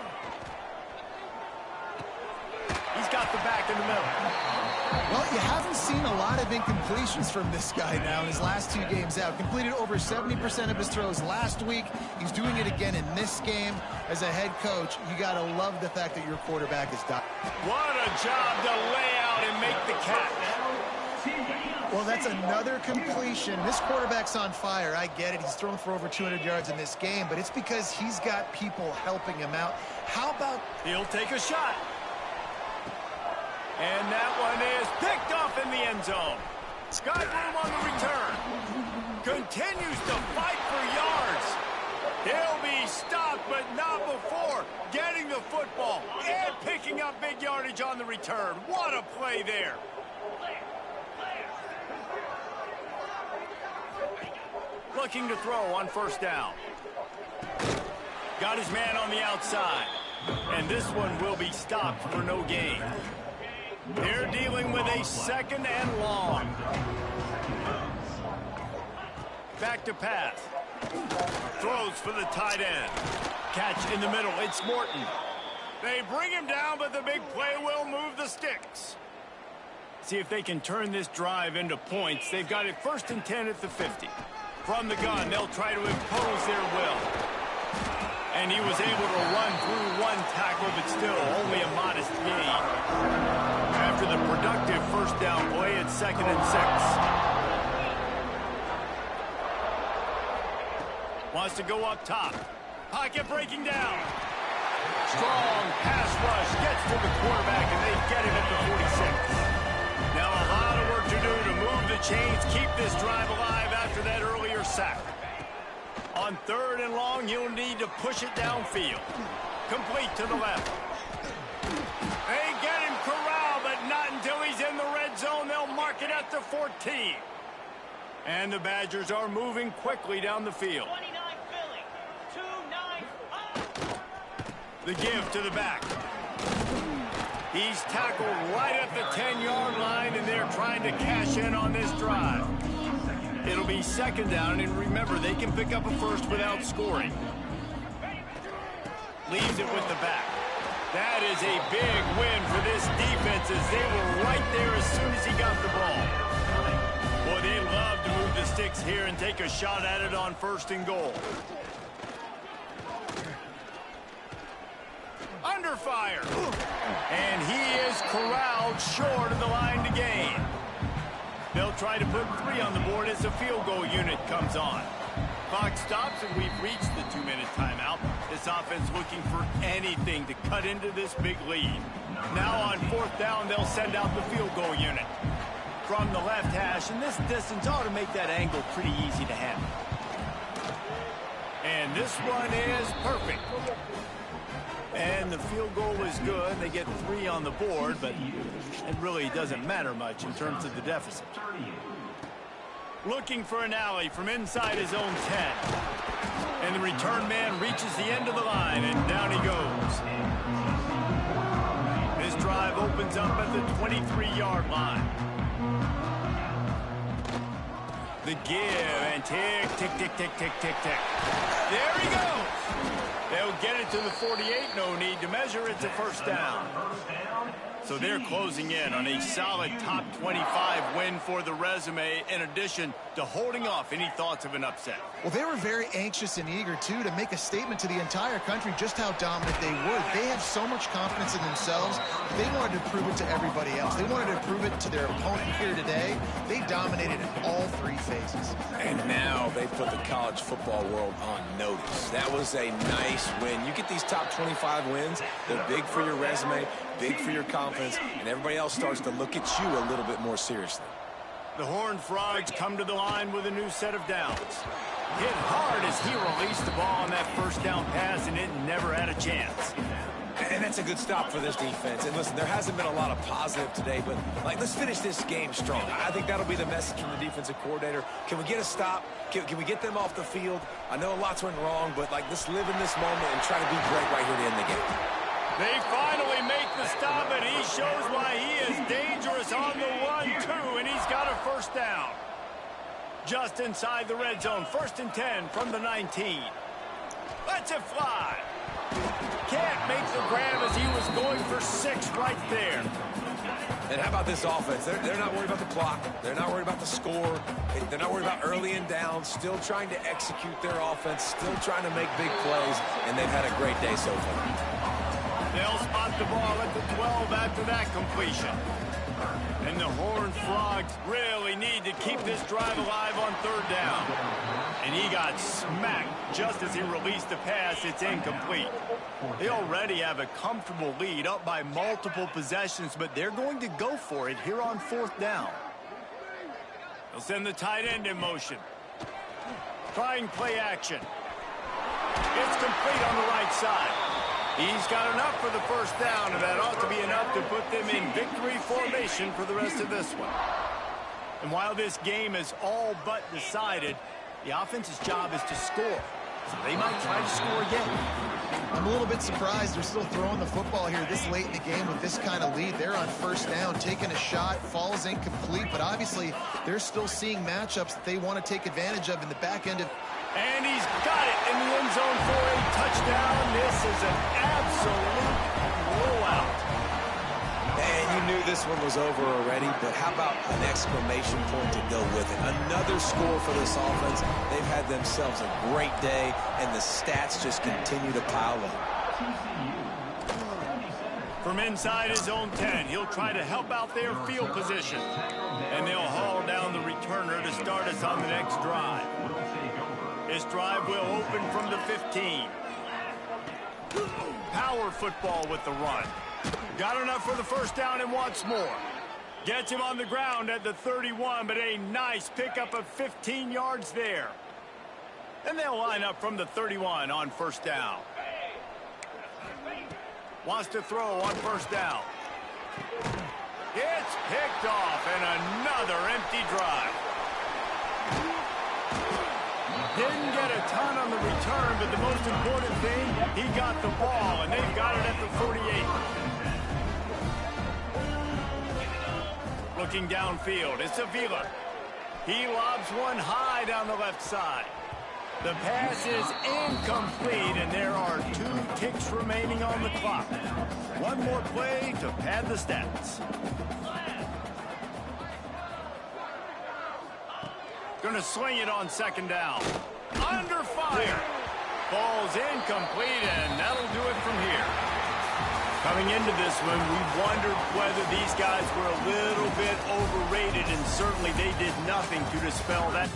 Speaker 1: He's got the back in the middle.
Speaker 4: Well, you haven't seen a lot of incompletions from this guy now in his last 2 games out. Completed over 70% of his throws last week. He's doing it again in this game. As a head coach, you got to love the fact that your quarterback is done.
Speaker 1: What a job to lay out and make the catch.
Speaker 4: Well, that's another completion. This quarterback's on fire. I get it. He's thrown for over 200 yards in this game, but it's because he's got people helping him out. How about...
Speaker 1: He'll take a shot. And that one is picked off in the end zone. Got room on the return. Continues to fight for yards. He'll be stopped, but not before getting the football and picking up big yardage on the return. What a play there. Looking to throw on 1st down. Got his man on the outside. And this one will be stopped for no gain. They're dealing with a 2nd and long. Back to pass. Throws for the tight end. Catch in the middle. It's Morton. They bring him down, but the big play will move the sticks. See if they can turn this drive into points. They've got it 1st and 10 at the 50. From the gun, they'll try to impose their will. And he was able to run through one tackle, but still only a modest gain. After the productive first down play, it's 2nd and 6. Wants to go up top. Pocket breaking down. Strong pass rush gets to the quarterback, and they get him at the 46. Now a lot of work to do to move the chains, keep this drive alive after that earlier sack. On 3rd and long, he'll need to push it downfield. Complete to the left. They get him corralled, but not until he's in the red zone. They'll mark it at the 14. And the Badgers are moving quickly down the field.
Speaker 5: 29 Philly, 2-9 up.
Speaker 1: The give to the back. He's tackled right at the 10-yard line, and they're trying to cash in on this drive. It'll be 2nd down, and remember, they can pick up a first without scoring. Leaves it with the back. That is a big win for this defense, as they were right there as soon as he got the ball. Boy, they love to move the sticks here and take a shot at it on 1st and goal. Under fire. And he is corralled short of the line to gain. They'll try to put 3 on the board as the field goal unit comes on. Clock stops, and we've reached the 2-minute timeout. This offense looking for anything to cut into this big lead. Now on 4th down, they'll send out the field goal unit. From the left hash, and this distance ought to make that angle pretty easy to handle. And this one is perfect. And the field goal is good. They get 3 on the board, but it really doesn't matter much in terms of the deficit. Looking for an alley from inside his own 10. And the return man reaches the end of the line, and down he goes. This drive opens up at the 23-yard line. The give, and tick, tick, tick, tick, tick, tick, tick. There he goes. They'll get it to the 48. No need to measure. It's a 1st down. So they're closing in on a solid top 25 win for the resume, in addition to holding off any thoughts of an upset.
Speaker 4: Well, they were very anxious and eager, too, to make a statement to the entire country just how dominant they were. They have so much confidence in themselves. They wanted to prove it to everybody else. They wanted to prove it to their opponent here today. They dominated in all 3 phases.
Speaker 3: And now they put the college football world on notice. That was a nice win. You get these top 25 wins, they're big for your resume, big for your confidence, and everybody else starts to look at you a little bit more seriously.
Speaker 1: The Horned Frogs come to the line with a new set of downs. Hit hard as he released the ball on that 1st down pass, and it never had a chance.
Speaker 3: And that's a good stop for this defense. And listen, there hasn't been a lot of positive today, but let's finish this game strong. I think that'll be the message from the defensive coordinator. Can we get a stop? Can we get them off the field? I know lots went wrong, but let's live in this moment and try to be great right here to end the game.
Speaker 1: They finally make the stop, and he shows why he is dangerous on the run, too, and he's got a 1st down. Just inside the red zone, 1st and 10 from the 19. Lets it fly. Can't make the grab as he was going for 6 right there.
Speaker 3: And how about this offense? They're not worried about the clock. They're not worried about the score. They're not worried about early and down. Still trying to execute their offense. Still trying to make big plays. And they've had a great day so far.
Speaker 1: They'll spot the ball at the 12 after that completion. And the Horned Frogs really need to keep this drive alive on 3rd down. And he got smacked just as he released the pass. It's incomplete. They already have a comfortable lead, up by multiple possessions, but they're going to go for it here on 4th down. They'll send the tight end in motion. Trying play action. It's complete on the right side. He's got enough for the 1st down, and that ought to be enough to put them in victory formation for the rest of this one. And while this game is all but decided, the offense's job is to score. So they might try to score again.
Speaker 4: I'm a little bit surprised they're still throwing the football here this late in the game with this kind of lead. They're on 1st down, taking a shot, falls incomplete, but obviously they're still seeing matchups that they want to take advantage of in the back end of.
Speaker 1: And he's got it in the end zone for a touchdown. This is an absolute blowout.
Speaker 3: And you knew this one was over already, but how about an exclamation point to go with it? Another score for this offense. They've had themselves a great day, and the stats just continue to pile up.
Speaker 1: From inside his own 10, he'll try to help out their field position. And they'll haul down the returner to start us on the next drive. This drive will open from the 15. Power football with the run. Got enough for the first down and wants more. Gets him on the ground at the 31, but a nice pickup of 15 yards there. And they'll line up from the 31 on first down. Wants to throw on first down. It's picked off, and another empty drive. Didn't get a ton on the return, but the most important thing, he got the ball, and they've got it at the 48. Looking downfield, it's Avila. He lobs one high down the left side. The pass is incomplete, and there are 2 ticks remaining on the clock. One more play to pad the stats. Gonna swing it on second down. Under fire. Ball's incomplete, and that'll do it from here. Coming into this one, we wondered whether these guys were a little bit overrated, and certainly they did nothing to dispel that.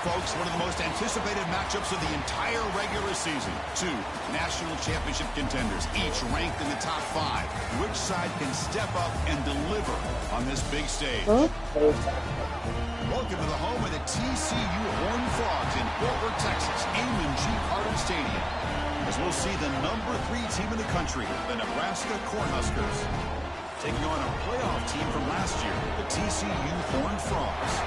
Speaker 6: Folks, one of the most anticipated matchups of the entire regular season. 2 national championship contenders, each ranked in the top 5. Which side can step up and deliver on this big stage? Welcome to the home of the TCU Horned Frogs in Fort Worth, Texas, Amon G. Carter Stadium. As we'll see the number 3 team in the country, the Nebraska Cornhuskers, taking on a playoff team from last year, the TCU Horned Frogs.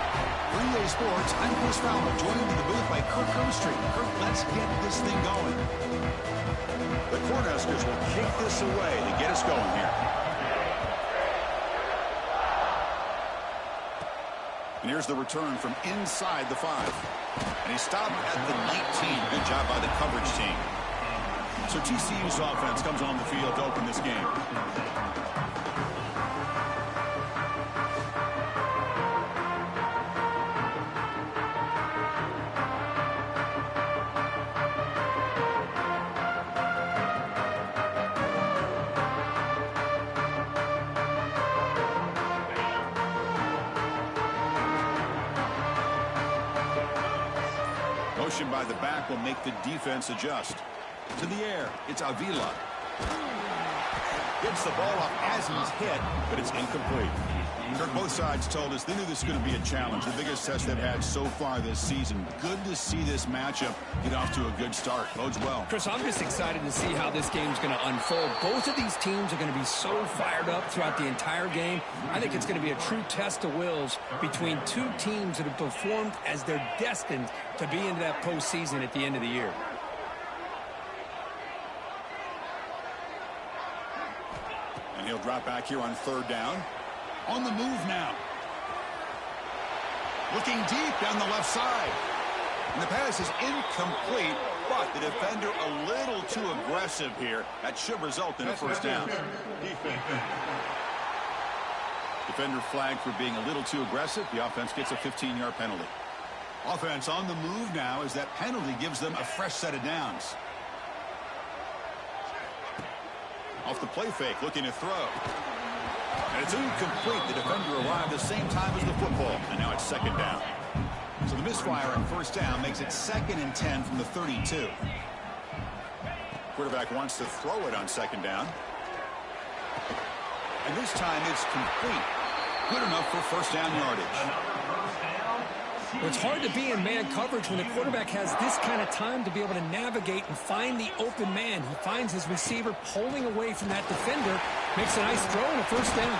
Speaker 6: For EA Sports, I'm Chris Fowler, joined in the booth by Kirk Herbstreit. Kirk, let's get this thing going. The Cornhuskers will kick this away to get us going here. And here's the return from inside the 5. And he stopped at the 19. Good job by the coverage team. So TCU's offense comes on the field to open this game. Motion by the back will make the defense adjust. To the air, it's Avila. Gets the ball up as he's hit, but it's incomplete. Kirk, both sides told us they knew this was going to be a challenge, the biggest test they've had so far this season. Good to see this matchup get off to a good start. Bodes well.
Speaker 7: Chris, I'm just excited to see how this game's going to unfold. Both of these teams are going to be so fired up throughout the entire game. I think it's going to be a true test of wills between two teams that have performed as they're destined to be into that postseason at the end of the year.
Speaker 6: And he'll drop back here on 3rd down. On the move now. Looking deep down the left side. And the pass is incomplete, but the defender a little too aggressive here. That should result in a first down. Defender flagged for being a little too aggressive. The offense gets a 15-yard penalty. Offense on the move now as that penalty gives them a fresh set of downs. Off the play fake, looking to throw. And it's incomplete. The defender arrived the same time as the football. And now it's 2nd down. So the misfire on 1st down makes it 2nd and 10 from the 32. Quarterback wants to throw it on 2nd down. And this time it's complete. Good enough for 1st down yardage.
Speaker 7: Well, it's hard to be in man coverage when the quarterback has this kind of time to be able to navigate and find the open man. He finds his receiver pulling away from that defender, makes a nice throw and a 1st down.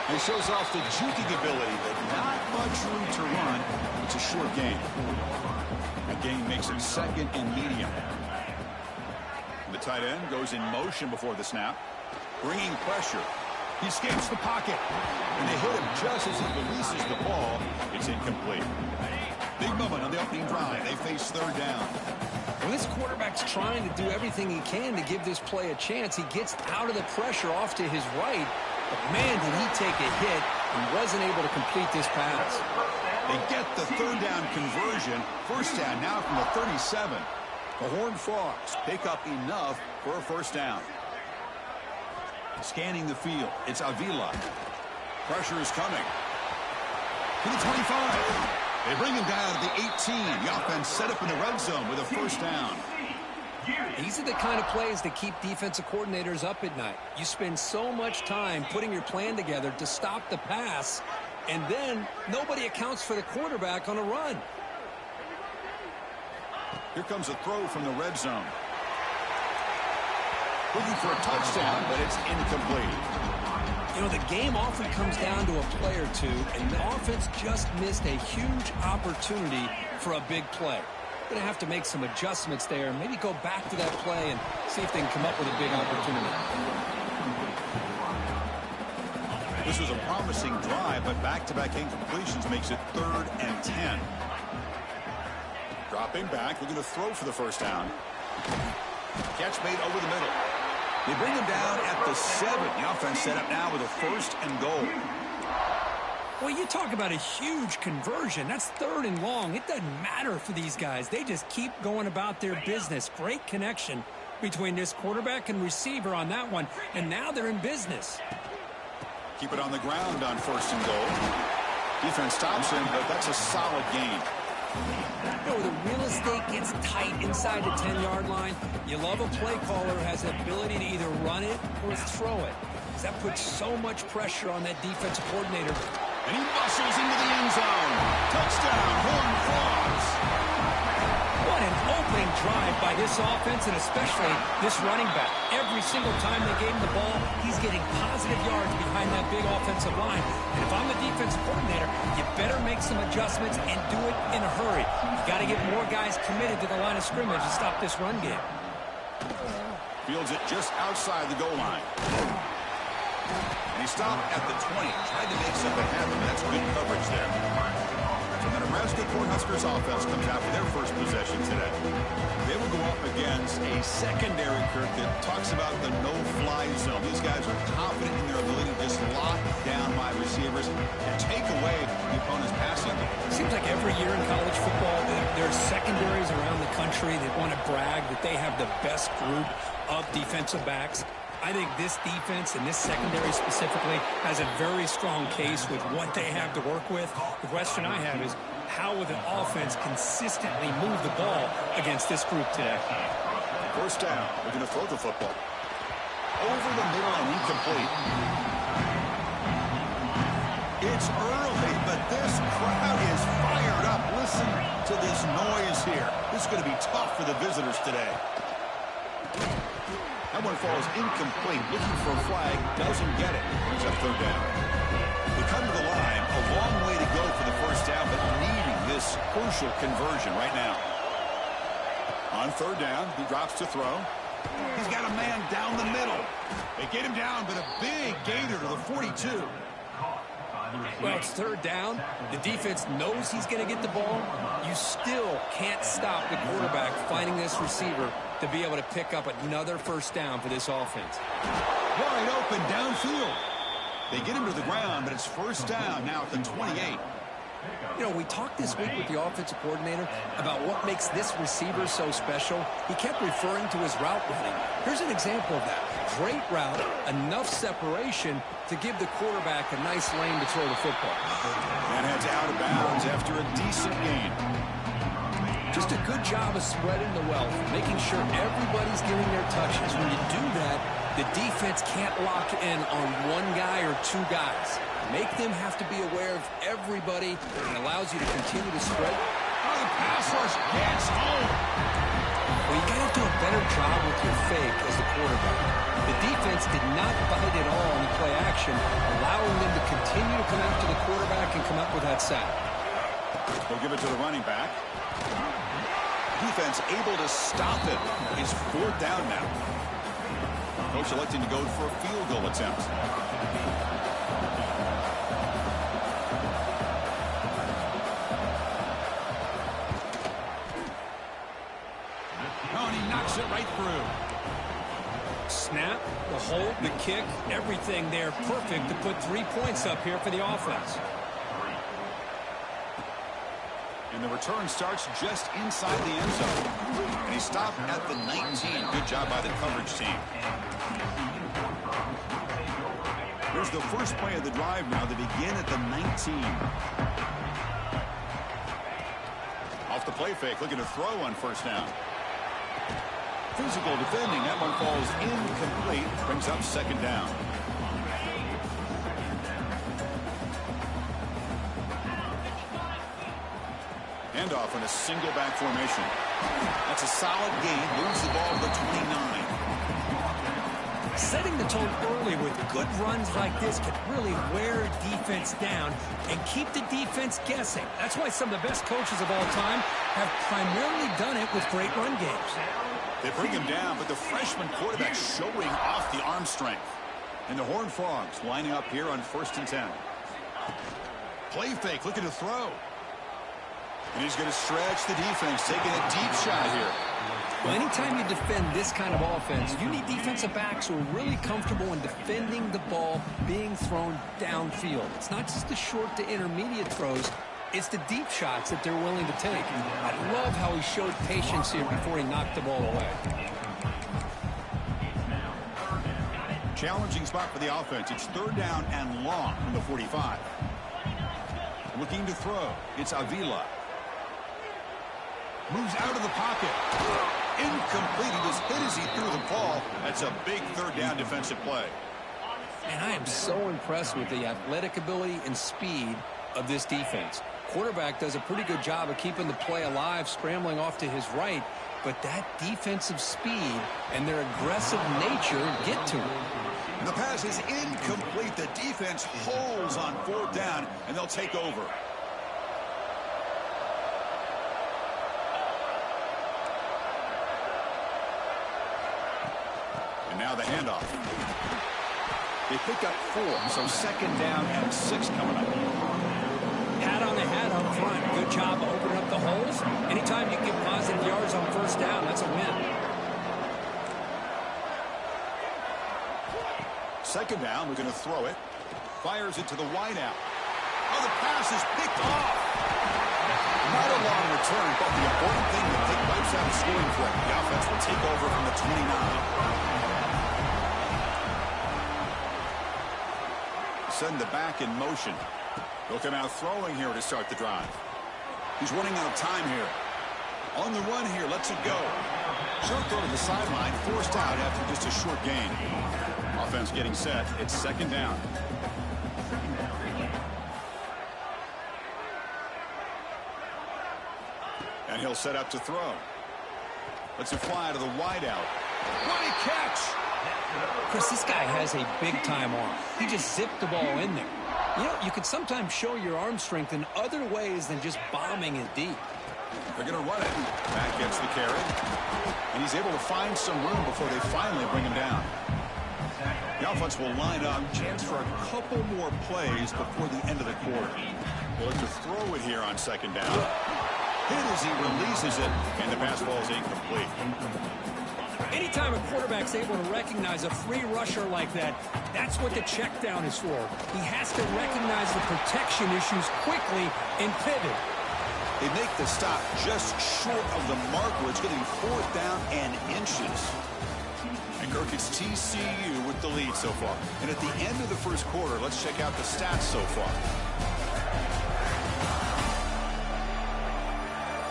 Speaker 6: He shows off the juking ability, but not much room to run. It's a short gain. That gain makes it 2nd and medium. The tight end goes in motion before the snap, bringing pressure. He escapes the pocket, and they hit him just as he releases the ball. It's incomplete. Big moment on the opening drive. They face 3rd down.
Speaker 7: When this quarterback's trying to do everything he can to give this play a chance, he gets out of the pressure off to his right. But, man, did he take a hit and wasn't able to complete this pass.
Speaker 6: They get the 3rd down conversion. 1st down now from the 37. The Horned Frogs pick up enough for a 1st down. Scanning the field, it's Avila. Pressure is coming. To the 25. They bring him down to the 18. The offense set up in the red zone with a 1st down.
Speaker 7: These are the kind of plays that keep defensive coordinators up at night. You spend so much time putting your plan together to stop the pass, and then nobody accounts for the quarterback on a run.
Speaker 6: Here comes a throw from the red zone. Looking for a touchdown, but it's incomplete.
Speaker 7: You know, the game often comes down to a play or two, and the offense just missed a huge opportunity for a big play. Going to have to make some adjustments there, maybe go back to that play and see if they can come up with a big opportunity.
Speaker 6: This was a promising drive, but back-to-back incompletions makes it 3rd and 10. Dropping back, looking to throw for the 1st down. Catch made over the middle. They bring him down at the 7. The offense set up now with a 1st and goal.
Speaker 7: Well, you talk about a huge conversion. That's 3rd and long. It doesn't matter for these guys. They just keep going about their business. Great connection between this quarterback and receiver on that one, and now they're in business.
Speaker 6: Keep it on the ground on 1st and goal. Defense stops him, but that's a solid gain.
Speaker 7: You know, the real estate gets tight inside the 10-yard line. You love a play caller who has the ability to either run it or throw it, because that puts so much pressure on that defensive coordinator.
Speaker 6: And he muscles into the end zone. Touchdown, Horned Frogs.
Speaker 7: What an opening drive by by this offense and especially this running back. Every single time they gave him the ball, he's getting positive yards behind that big offensive line. And if I'm the defensive coordinator, you better make some adjustments and do it in a hurry. You got to get more guys committed to the line of scrimmage to stop this run game.
Speaker 6: Fields it just outside the goal line. And he stopped at the 20, tried to make something happen. That's good coverage there. So the Nebraska Cornhuskers offense comes out for their first possession today. They will go up against a secondary, Kirk, that talks about the no-fly zone. These guys are confident in their ability to just lock down my receivers and take away the opponent's passing.
Speaker 7: Seems like every year in college football, there's secondaries around the country that want to brag that they have the best group of defensive backs. I think this defense and this secondary specifically has a very strong case with what they have to work with. The question I have is, how will the offense consistently move the ball against this group today?
Speaker 6: First down. They're going to throw the football. Over the middle and incomplete. It's early, but this crowd is fired up. Listen to this noise here. This is going to be tough for the visitors today. That one falls incomplete. Looking for a flag. Doesn't get it. Brings up third down. They come to the line. A long way to go for the first down, but needing this crucial conversion right now. On third down, he drops to throw. He's got a man down the middle. They get him down, but a big gainer to the 42.
Speaker 7: Well, it's third down. The defense knows he's going to get the ball. You still can't stop the quarterback finding this receiver to be able to pick up another first down for this offense.
Speaker 6: Wide open downfield. They get him to the ground, but it's first down now at the 28.
Speaker 7: You know, we talked this week with the offensive coordinator about what makes this receiver so special. He kept referring to his route running. Here's an example of that. Great route, enough separation to give the quarterback a nice lane to throw the football.
Speaker 6: And heads out of bounds after a decent gain.
Speaker 7: Just a good job of spreading the wealth, making sure everybody's getting their touches. When you do that, the defense can't lock in on one guy or two guys. Make them have to be aware of everybody, and allows you to continue to spread.
Speaker 6: Oh, the pass rush gets home.
Speaker 7: Well, you got to do a better job with your fake as the quarterback. The defense did not bite at all in the play action, allowing them to continue to come after the quarterback and come up with that sack.
Speaker 6: They'll give it to the running back. Defense able to stop it. It's fourth down now. Coach electing to go for a field goal attempt. Oh, and he knocks it right through.
Speaker 7: Snap, the hold, the kick, everything there perfect to put 3 points up here for the offense.
Speaker 6: And the return starts just inside the end zone. And he stopped at the 19. Good job by the coverage team. Here's the first play of the drive now. They begin at the 19. Off the play fake, looking to throw on first down. Physical defending. That one falls incomplete. Brings up second down. Handoff in a single back formation. That's a solid gain. Moves the ball to the 29.
Speaker 7: Setting the tone early with good runs like this can really wear a defense down and keep the defense guessing. That's why some of the best coaches of all time have primarily done it with great run games.
Speaker 6: They bring him down, but the freshman quarterback showing off the arm strength. And the Horned Frogs lining up here on 1st and 10. Play fake, looking to throw. And he's going to stretch the defense, taking a deep shot here.
Speaker 7: Well, anytime you defend this kind of offense, you need defensive backs who are really comfortable in defending the ball being thrown downfield. It's not just the short to intermediate throws. It's the deep shots that they're willing to take. I love how he showed patience here before he knocked the ball away.
Speaker 6: Challenging spot for the offense. It's third down and long from the 45. Looking to throw. It's Avila. Moves out of the pocket. Incomplete. He was hit as he threw the ball. That's a big third down defensive play.
Speaker 7: And I am so impressed with the athletic ability and speed of this defense. Quarterback does a pretty good job of keeping the play alive, scrambling off to his right. But that defensive speed and their aggressive nature get to him.
Speaker 6: The pass is incomplete. The defense holds on 4th down, and they'll take over. And now the handoff. They pick up 4, so 2nd down and 6 coming up.
Speaker 7: Hat on the hat up front. Good job opening up the holes. Anytime you get positive yards on 1st down, that's a win.
Speaker 6: 2nd down, we're going to throw it. Fires it to the wideout. Oh, the pass is picked off. Not a long return, but the important thing that they wipes out a scoring threat. The offense will take over from the 29. Send the back in motion. They'll come out throwing here to start the drive. He's running out of time here. On the run here, lets it go. Short throw to the sideline, forced out after just a short gain. Offense getting set. It's 2nd down. And he'll set up to throw. Lets it fly to the wideout. What a catch!
Speaker 7: Chris, this guy has a big-time arm. He just zipped the ball in there. You know, you could sometimes show your arm strength in other ways than just bombing it deep.
Speaker 6: They're going to run it. Back gets the carry. And he's able to find some room before they finally bring him down. The offense will line up. Chance for a couple more plays before the end of the quarter. They'll look to throw it here on 2nd down. Hit as he releases it, and the pass ball is incomplete.
Speaker 7: Anytime a quarterback's able to recognize a free rusher like that, that's what the check down is for. He has to recognize the protection issues quickly and pivot.
Speaker 6: They make the stop just short of the mark where it's going to be 4th down and inches. And Kirk, it's TCU with the lead so far. And at the end of the 1st quarter, let's check out the stats so far.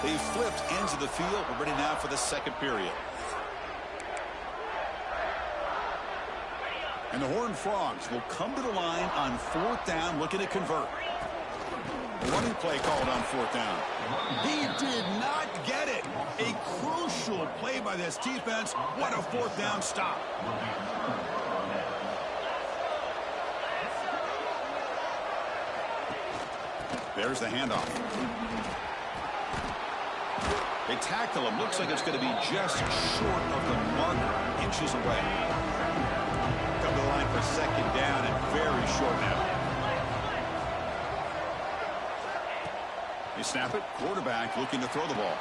Speaker 6: They've flipped ends of the field. We're ready now for the 2nd period. And the Horned Frogs will come to the line on 4th down, looking to convert. The running play called on 4th down. He did not get it. A crucial play by this defense. What a 4th down stop. There's the handoff. They tackle him. Looks like it's going to be just short of the marker, inches away. Come to the line for 2nd down and very short now. They snap it. Quarterback looking to throw the ball.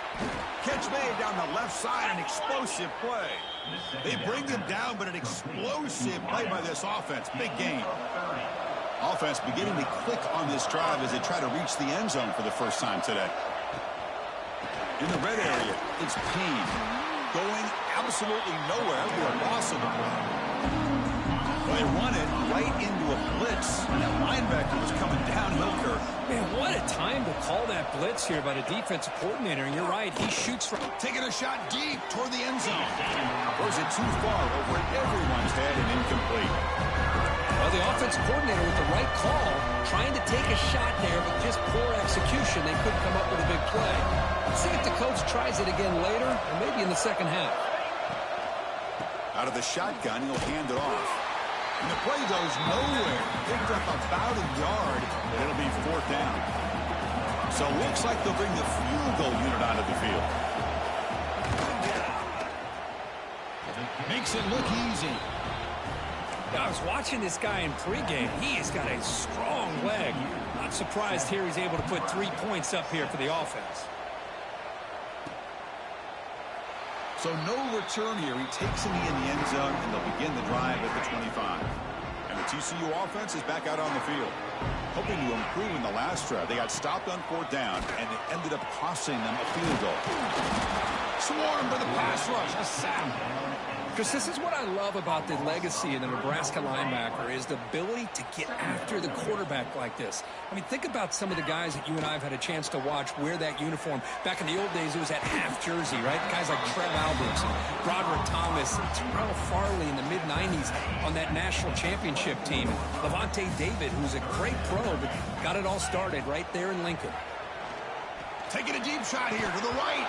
Speaker 6: Catch made down the left side. An explosive play. They bring him down, but an explosive play by this offense. Big game. Offense beginning to click on this drive as they try to reach the end zone for the first time today. In the red area, it's Payne. Going absolutely nowhere for a loss of the ball. Well, they run it right into a blitz, and that linebacker was coming downhill, Kirk.
Speaker 7: Man, what a time to call that blitz here by the defensive coordinator. And you're right, he shoots from...
Speaker 6: Taking a shot deep toward the end zone. Throws it too far over everyone's head and incomplete.
Speaker 7: Well, the offensive coordinator with the right call, trying to take a shot there, but just poor execution. They couldn't come up with a big play. Let's see if the coach tries it again later, or maybe in the 2nd half.
Speaker 6: Out of the shotgun, he'll hand it off. And the play goes nowhere. Picked up about a yard, and it'll be 4th down. So it looks like they'll bring the field goal unit onto the field. Makes it look easy.
Speaker 7: I was watching this guy in pregame. He has got a strong leg. Not surprised here he's able to put 3 points up here for the offense.
Speaker 6: So no return here. He takes it in the end zone, and they'll begin the drive at the 25. And the TCU offense is back out on the field. Hoping to improve in the last drive. They got stopped on 4th down, and it ended up costing them a field goal. Swarmed by the pass rush. A sack.
Speaker 7: Because this is what I love about the legacy of the Nebraska linebacker is the ability to get after the quarterback like this. I mean, think about some of the guys that you and I have had a chance to watch wear that uniform. Back in the old days, it was that half jersey, right? Guys like Trev Alberts and Broderick Thomas and Terrell Farley in the mid-90s on that national championship team. Levante David, who's a great pro, but got it all started right there in Lincoln.
Speaker 6: Taking a deep shot here to the right.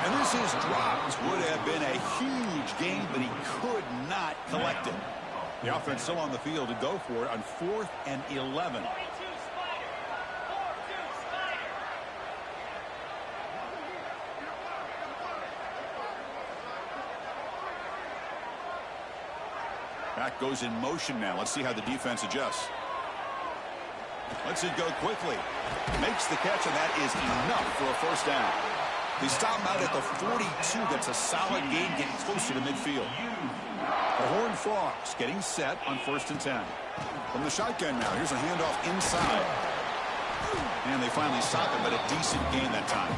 Speaker 6: And this is dropped. Would have been a huge gain, but he could not collect it. The offense still on the field to go for it on 4th and 11. Back goes in motion now. Let's see how the defense adjusts. Lets it go quickly. Makes the catch, and that is enough for a first down. They stop him out at the 42. That's a solid gain, getting closer to midfield. The Horned Frogs getting set on 1st and 10. From the shotgun now, here's a handoff inside. And they finally stop him, but a decent gain that time.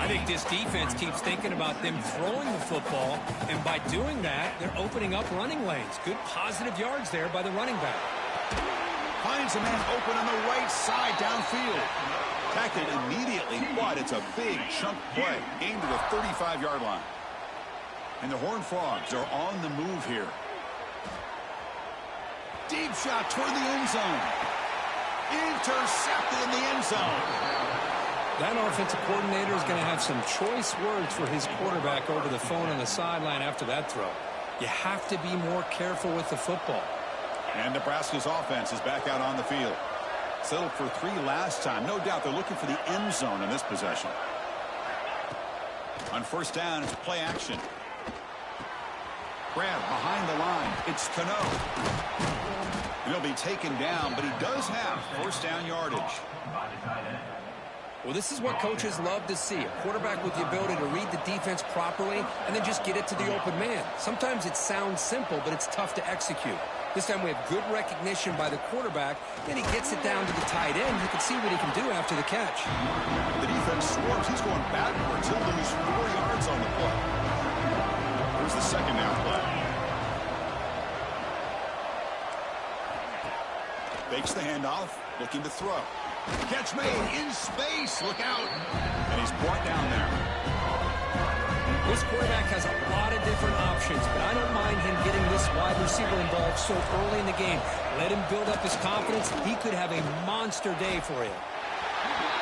Speaker 7: I think this defense keeps thinking about them throwing the football, and by doing that, they're opening up running lanes. Good positive yards there by the running back.
Speaker 6: Finds a man open on the right side downfield. Tackled immediately, but it's a big chunk play. Aimed to the 35-yard line. And the Horned Frogs are on the move here. Deep shot toward the end zone. Intercepted in the end zone.
Speaker 7: That offensive coordinator is going to have some choice words for his quarterback over the phone on the sideline after that throw. You have to be more careful with the football.
Speaker 6: And Nebraska's offense is back out on the field. Settled for 3 last time. No doubt they're looking for the end zone in this possession. On 1st down, it's play action. Grab behind the line. It's Cano. He'll be taken down, but he does have 1st down yardage.
Speaker 7: Well, this is what coaches love to see. A quarterback with the ability to read the defense properly and then just get it to the open man. Sometimes it sounds simple, but it's tough to execute. This time we have good recognition by the quarterback, and he gets it down to the tight end. You can see what he can do after the catch.
Speaker 6: The defense swerves. He's going backwards. He'll lose 4 yards on the play. Here's the 2nd down play. Fakes the handoff, looking to throw. Catch made in space. Look out. And he's brought down there.
Speaker 7: This quarterback has a lot of different options, but I don't mind him getting this wide receiver involved so early in the game. Let him build up his confidence. He could have a monster day for him.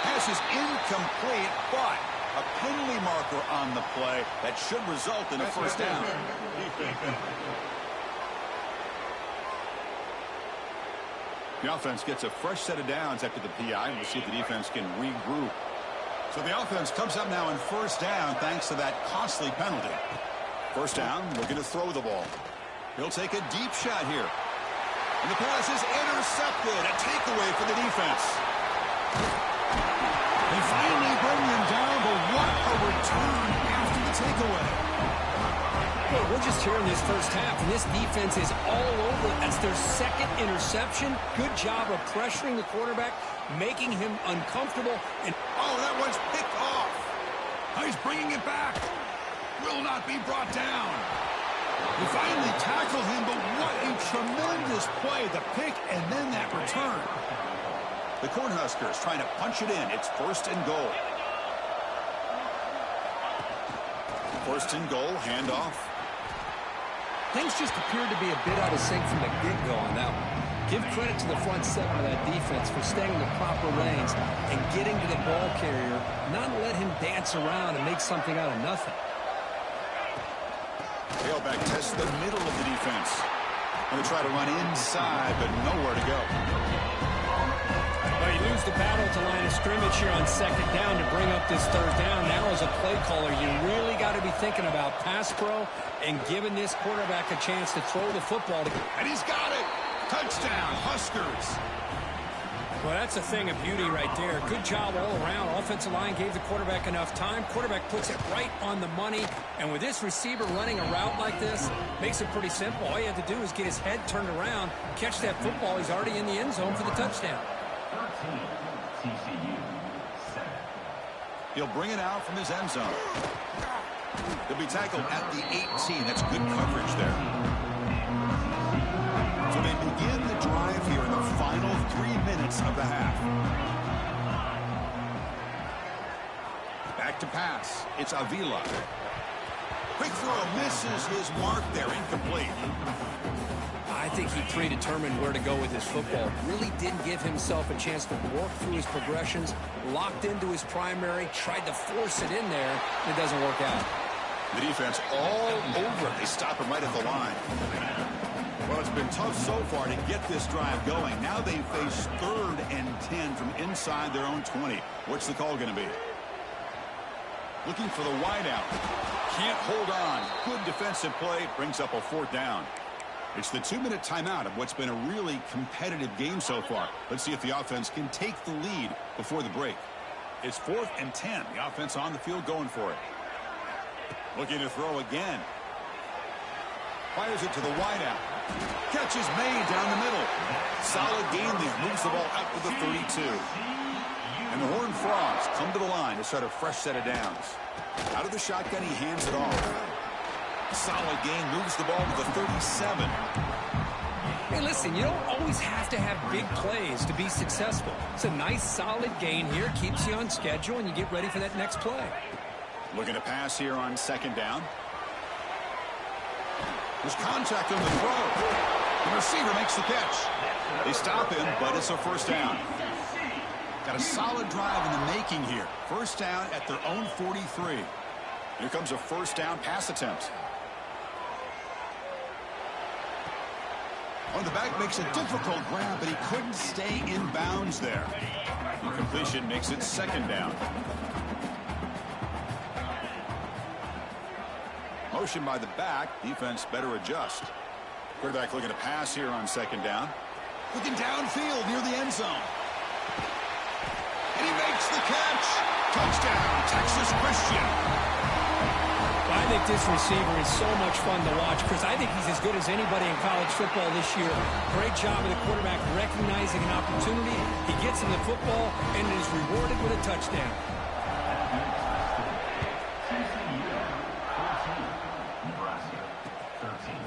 Speaker 6: Pass is incomplete, but a penalty marker on the play that should result in a first down. The offense gets a fresh set of downs after the PI, and we'll see if the defense can regroup. So the offense comes up now in 1st down thanks to that costly penalty. 1st down, looking to throw the ball. He'll take a deep shot here. And the pass is intercepted. A takeaway for the defense. They finally bring them down, but what a return after the takeaway.
Speaker 7: Well, we're just here in this first half, and this defense is all over. That's their 2nd interception. Good job of pressuring the quarterback, making him uncomfortable. And
Speaker 6: oh, that one's picked off. Oh, he's bringing it back. Will not be brought down. We finally tackle him, but what a tremendous play. The pick and then that return. The Cornhuskers trying to punch it in. It's 1st and goal. 1st and goal, handoff.
Speaker 7: things just appeared to be a bit out of sync from the get-go on that one. Give credit to the front seven of that defense for staying in the proper lanes and getting to the ball carrier, not let him dance around and make something out of nothing.
Speaker 6: Tailback tests the middle of the defense. Going to try to run inside, but nowhere to go.
Speaker 7: Well, you lose the battle to line of scrimmage here on second down to bring up this third down. Now as a play caller, you really got to be thinking about pass pro and giving this quarterback a chance to throw the football.
Speaker 6: And he's got it. Touchdown, Huskers.
Speaker 7: Well, that's a thing of beauty right there. Good job all around. Offensive line gave the quarterback enough time. Quarterback puts it right on the money. And with this receiver running a route like this, makes it pretty simple. All you have to do is get his head turned around, catch that football. He's already in the end zone for the touchdown.
Speaker 6: TCU. He'll bring it out from his end zone. He'll be tackled at the 18. That's good coverage there. So they begin the drive here in the final 3 minutes of the half. Back to pass. It's Avila. Quick throw misses his mark there. Incomplete.
Speaker 7: I think he predetermined where to go with his football. Really didn't give himself a chance to work through his progressions, locked into his primary, tried to force it in there, and it doesn't work out.
Speaker 6: The defense all over it. They stop him right at the line. Well, it's been tough so far to get this drive going. Now they face 3rd and 10 from inside their own 20. What's the call going to be? Looking for the wideout. Can't hold on. Good defensive play. Brings up a 4th down. It's the 2-minute timeout of what's been a really competitive game so far. Let's see if the offense can take the lead before the break. It's 4th and 10. The offense on the field going for it. Looking to throw again. Fires it to the wideout. Catch is made down the middle. Solid gain there. Moves the ball out to the 32. And the Horned Frogs come to the line to start a fresh set of downs. Out of the shotgun, he hands it off. Solid gain, moves the ball to the 37.
Speaker 7: Hey, listen, you don't always have to have big plays to be successful. It's a nice, solid gain here. Keeps you on schedule, and you get ready for that next play.
Speaker 6: Looking to pass here on 2nd down. There's contact on the throw. The receiver makes the catch. They stop him, but it's a 1st down. Got a solid drive in the making here. 1st down at their own 43. Here comes a 1st down pass attempt. On the back makes a difficult grab, but he couldn't stay in bounds there. The completion makes it 2nd down. Motion by the back. Defense better adjust. Quarterback looking to pass here on 2nd down. Looking downfield near the end zone. And he makes the catch. Touchdown, Texas Christian.
Speaker 7: I think this receiver is so much fun to watch, Chris. I think he's as good as anybody in college football this year. Great job of the quarterback recognizing an opportunity. He gets him the football and is rewarded with a touchdown.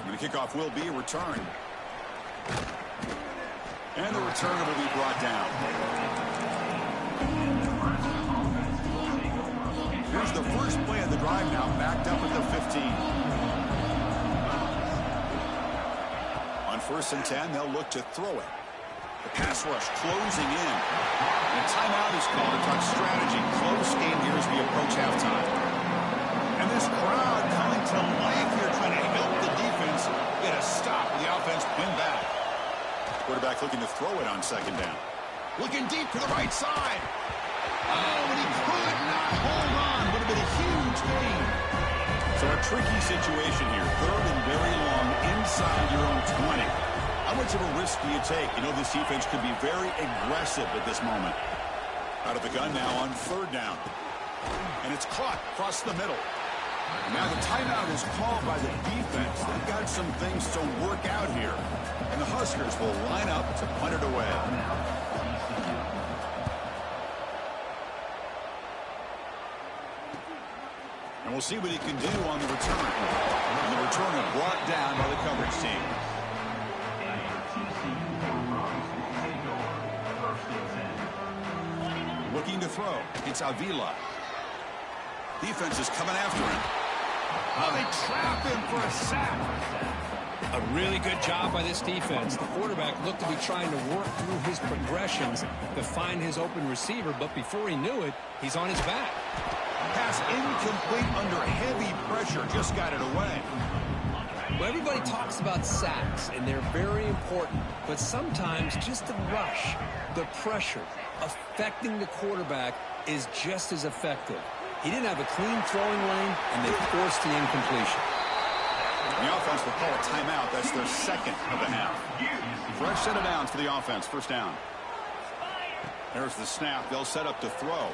Speaker 6: And the kickoff will be a return. And the returner will be brought down. Here's the first play of the drive now, backed up at the 15. On 1st and 10, they'll look to throw it. The pass rush closing in. And a timeout is called to talk strategy. Close game here as we approach halftime. And this crowd coming to life here, trying to help the defense get a stop with the offense win back. Quarterback looking to throw it on 2nd down. Looking deep to the right side. Oh, and he could not hold on. Would have been a huge gain. So a tricky situation here. 3rd and very long inside your own 20. How much of a risk do you take? You know this defense could be very aggressive at this moment. Out of the gun now on 3rd down. And it's caught across the middle. Now the timeout is called by the defense. They've got some things to work out here. And the Huskers will line up to punt it away. And we'll see what he can do on the return. And the returner brought down by the coverage team. Looking to throw. It's Avila. Defense is coming after him. Oh, they trap him for a sack.
Speaker 7: A really good job by this defense. The quarterback looked to be trying to work through his progressions to find his open receiver, but before he knew it, he's on his back.
Speaker 6: Pass incomplete under heavy pressure. Just got it away.
Speaker 7: Well, everybody talks about sacks, and they're very important. But sometimes just the rush, the pressure, affecting the quarterback is just as effective. He didn't have a clean throwing lane, and they forced the incompletion.
Speaker 6: The offense will call a timeout. That's their 2nd of the half. Fresh set of downs for the offense. 1st down. There's the snap. They'll set up to throw.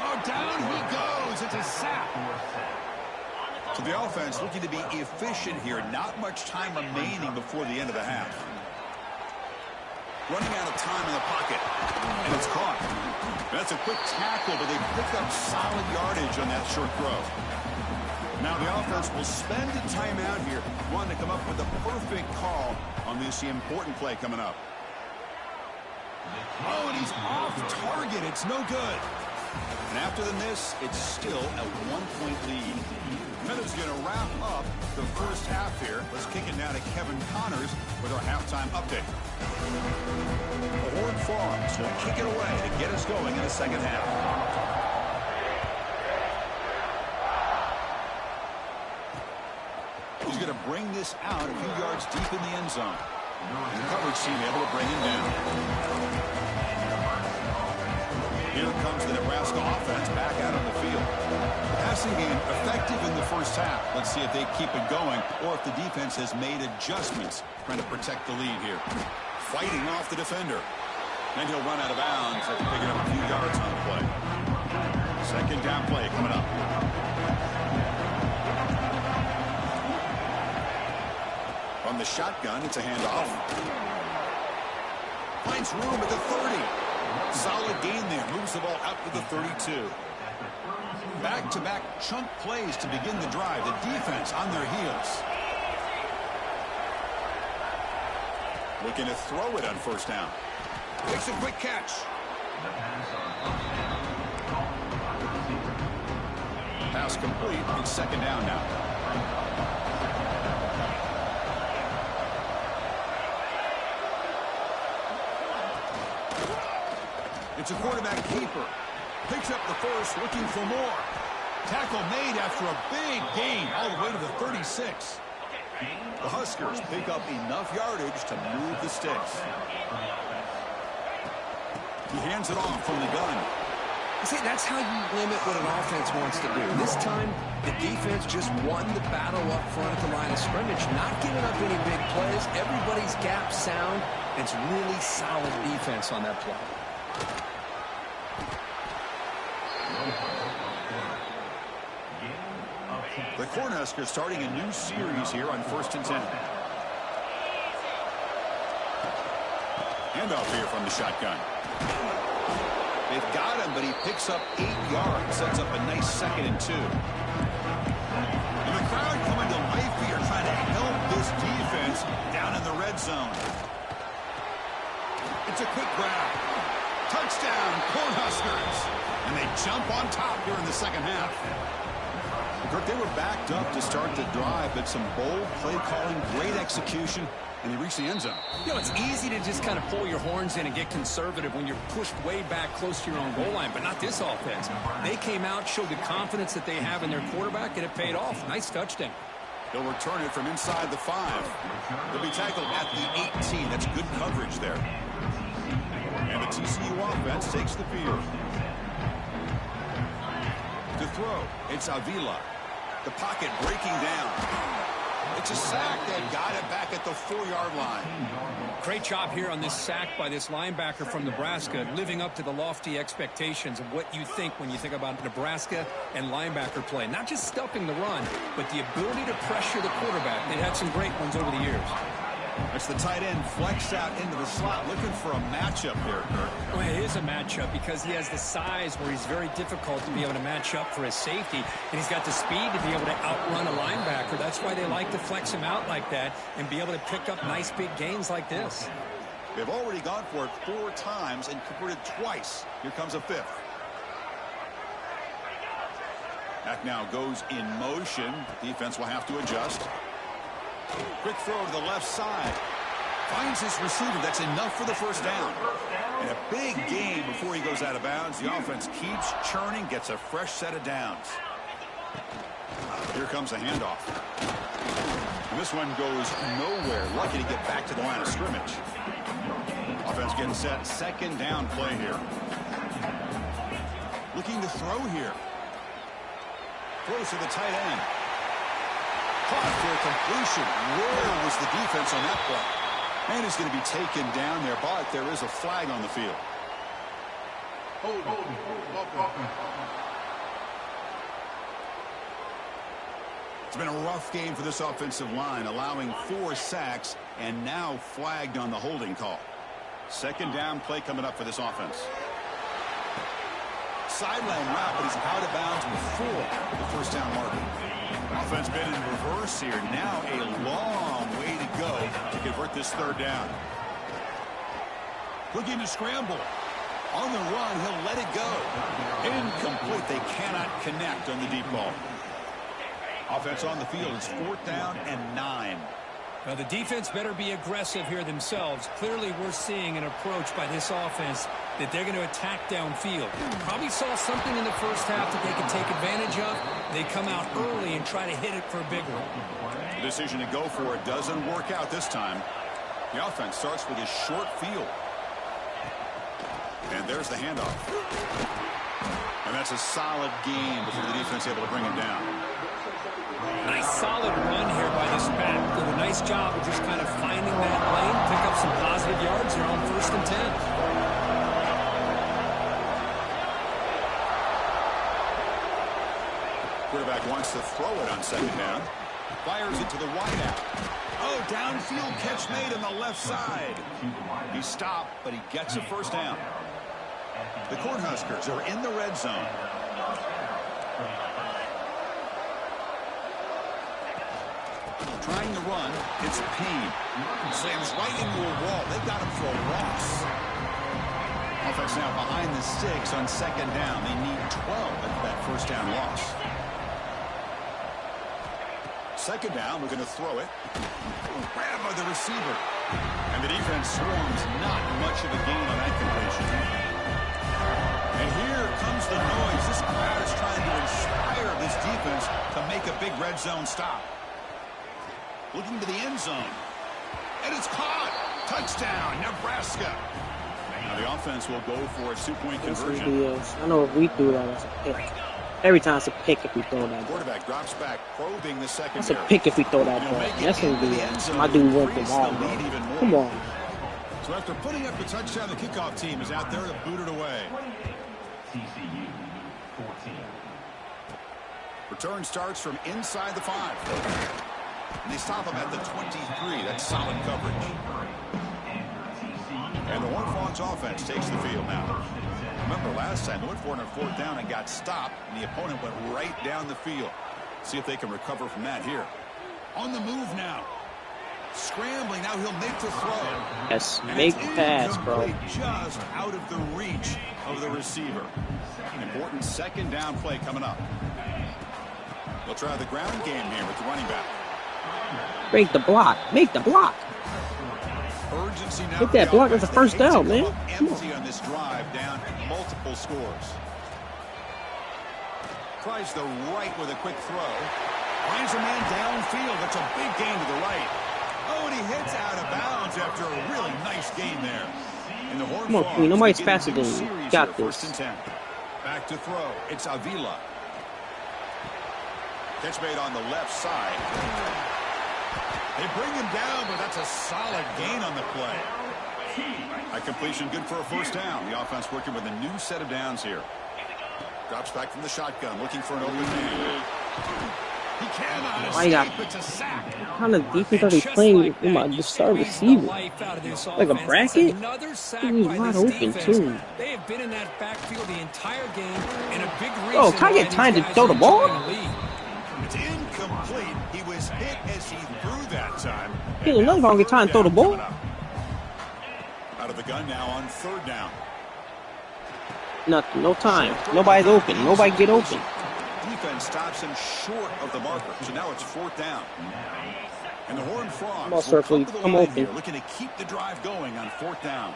Speaker 6: Oh, down he goes. It's a sack. So the offense looking to be efficient here. Not much time remaining before the end of the half. Running out of time in the pocket. And it's caught. That's a quick tackle, but they pick up solid yardage on that short throw. Now the offense will spend a timeout here, wanting to come up with the perfect call on this important play coming up. Oh, and he's off target. It's no good. And after the miss, it's still a 1-point lead. Minutes going to wrap up the first half here. Let's kick it now to Kevin Connors with our halftime update. The Horned Frogs will kick it away to get us going in the second half. He's going to bring this out a few yards deep in the end zone. And the coverage team able to bring him down. Here comes the Nebraska offense back out on the field. Passing game effective in the first half. Let's see if they keep it going or if the defense has made adjustments trying to protect the lead here. Fighting off the defender. And he'll run out of bounds after picking up a few yards on the play. Second down play coming up. From the shotgun, it's a handoff. Finds room at the 30. Solid gain there. Moves the ball out to the 32. Back-to-back chunk plays to begin the drive. The defense on their heels. Looking to throw it on first down. Makes a quick catch. Pass complete. It's second down now. It's a quarterback keeper. Picks up the first, looking for more. Tackle made after a big gain all the way to the 36. The Huskers pick up enough yardage to move the sticks. He hands it off from the gun.
Speaker 7: See, that's how you limit what an offense wants to do. This time, the defense just won the battle up front at the line of scrimmage, not giving up any big plays. Everybody's gap sound. It's really solid defense on that play.
Speaker 6: The Cornhuskers starting a new series here on 1st and 10. Handoff here from the shotgun. They've got him, but he picks up 8 yards. Sets up a nice 2nd and 2. And the crowd coming to life here, trying to help this defense down in the red zone. It's a quick grab. Touchdown, Cornhuskers. And they jump on top here in the second half. Kirk, they were backed up to start the drive, but some bold play calling, great execution, and they reached the end zone.
Speaker 7: You know, it's easy to just kind of pull your horns in and get conservative when you're pushed way back close to your own goal line, but not this offense. They came out, showed the confidence that they have in their quarterback, and it paid off. Nice touchdown.
Speaker 6: They'll return it from inside the 5. They'll be tackled at the 18. That's good coverage there. And the TCU offense takes the field. To throw, it's Avila. The pocket breaking down. It's a sack. They've got it back at the 4-yard line.
Speaker 7: Great job here on this sack by this linebacker from Nebraska, living up to the lofty expectations of what you think when you think about Nebraska and linebacker play. Not just stuffing the run, but the ability to pressure the quarterback. They've had some great ones over the years.
Speaker 6: That's the tight end flexed out into the slot, looking for a matchup here, Kirk.
Speaker 7: Well, it is a matchup because he has the size where he's very difficult to be able to match up for his safety, and he's got the speed to be able to outrun a linebacker. That's why they like to flex him out like that and be able to pick up nice big gains like this.
Speaker 6: They've already gone for it 4 times and converted twice. Here comes a 5th. That now goes in motion. Defense will have to adjust. Quick throw to the left side. Finds his receiver. That's enough for the first down. And a big gain before he goes out of bounds. The offense keeps churning, gets a fresh set of downs. Here comes a handoff. And this one goes nowhere. Lucky to get back to the line of scrimmage. Offense getting set. Second down play here. Looking to throw here. Throws to the tight end. Caught for a completion. Where was the defense on that play? And he's going to be taken down there, but there is a flag on the field. It's been a rough game for this offensive line, allowing 4 sacks and now flagged on the holding call. Second down play coming up for this offense. Sideline route, but he's out of bounds before the first down marker. Offense been in reverse here. Now a long way to go to convert this third down. Looking to scramble. On the run, he'll let it go. Incomplete. They cannot connect on the deep ball. Offense on the field is 4th down and 9.
Speaker 7: Now, the defense better be aggressive here themselves. Clearly, we're seeing an approach by this offense that they're going to attack downfield. Probably saw something in the first half that they can take advantage of. They come out early and try to hit it for a big one.
Speaker 6: The decision to go for it doesn't work out this time. The offense starts with a short field. And there's the handoff. And that's a solid gain before the defense able to bring him down.
Speaker 7: Nice solid run here by this back. Did a nice job of just kind of finding that lane, pick up some positive yards here on 1st and 10.
Speaker 6: Quarterback wants to throw it on 2nd down. Fires it to the wideout. Oh, downfield catch made on the left side. He stopped, but he gets a 1st down. The Cornhuskers are in the red zone. Trying to run, it's Payne. Slams right into a wall. They got him for a loss. Offense now behind the 6 on 2nd down. They need 12 after that 1st down loss. 2nd down, we're going to throw it. Grab by the receiver. And the defense swarms, not much of a gain on that completion. And here comes the noise. This crowd is trying to inspire this defense to make a big red zone stop. Looking to the end zone. And it's caught. Touchdown, Nebraska. Now the offense will go for a 2-point conversion.
Speaker 2: I know if we do that, it's a pick. Every time it's a pick if we throw that.
Speaker 6: Quarterback drops back, probing the secondary.
Speaker 2: That's a pick if we throw that ball. That's going to be my dude went for ball. Come on.
Speaker 6: So after putting up the touchdown, the kickoff team is out there to boot it away.
Speaker 8: TCU 14.
Speaker 6: Return starts from inside the 5. And they stop him at the 23. That's solid coverage. And the Horned Frogs offense takes the field now. Remember last time they went for it on 4th down and got stopped, and the opponent went right down the field. See if they can recover from that here. On the move now. Scrambling, now he'll make the throw.
Speaker 2: Yes, make pass, bro.
Speaker 6: Just out of the reach of the receiver. An important 2nd down play coming up. They'll try the ground game here with the running back.
Speaker 2: Make the block. Make the block.
Speaker 6: Urgency now.
Speaker 2: Hit that block as a 1st down, man.
Speaker 6: Empty on this drive, down multiple scores. Tries the right with a quick throw. Finds a man downfield. That's a big gain to the right. Oh, and he hits out of bounds after a really nice gain there. And the Horned
Speaker 2: Come on, Queen. Nobody's faster than you. Got this.
Speaker 6: 1st and 10. Back to throw. It's Avila. Catch made on the left side. They bring him down, but that's a solid gain on the play. High completion, good for a 1st down. The offense working with a new set of downs here. Drops back from the shotgun, looking for an open man. He cannot escape. It's a sack.
Speaker 2: What kind of defense are they playing with my star receiver? Like a bracket? He's wide open, too.
Speaker 7: They have been in that backfield the entire game, and a big reason.
Speaker 2: Oh, can I get time to throw the ball?
Speaker 6: It's incomplete. He was hit as he threw that time.
Speaker 2: Hey, another if I don't get time to throw the ball.
Speaker 6: Out of the gun now on 3rd down.
Speaker 2: Nothing. No time. Nobody's open. Nobody get open.
Speaker 6: Defense stops him short of the marker. So now it's 4th down. And the Horned Frogs
Speaker 2: Come on, Circle. Come open.
Speaker 6: Looking to keep the drive going on 4th down.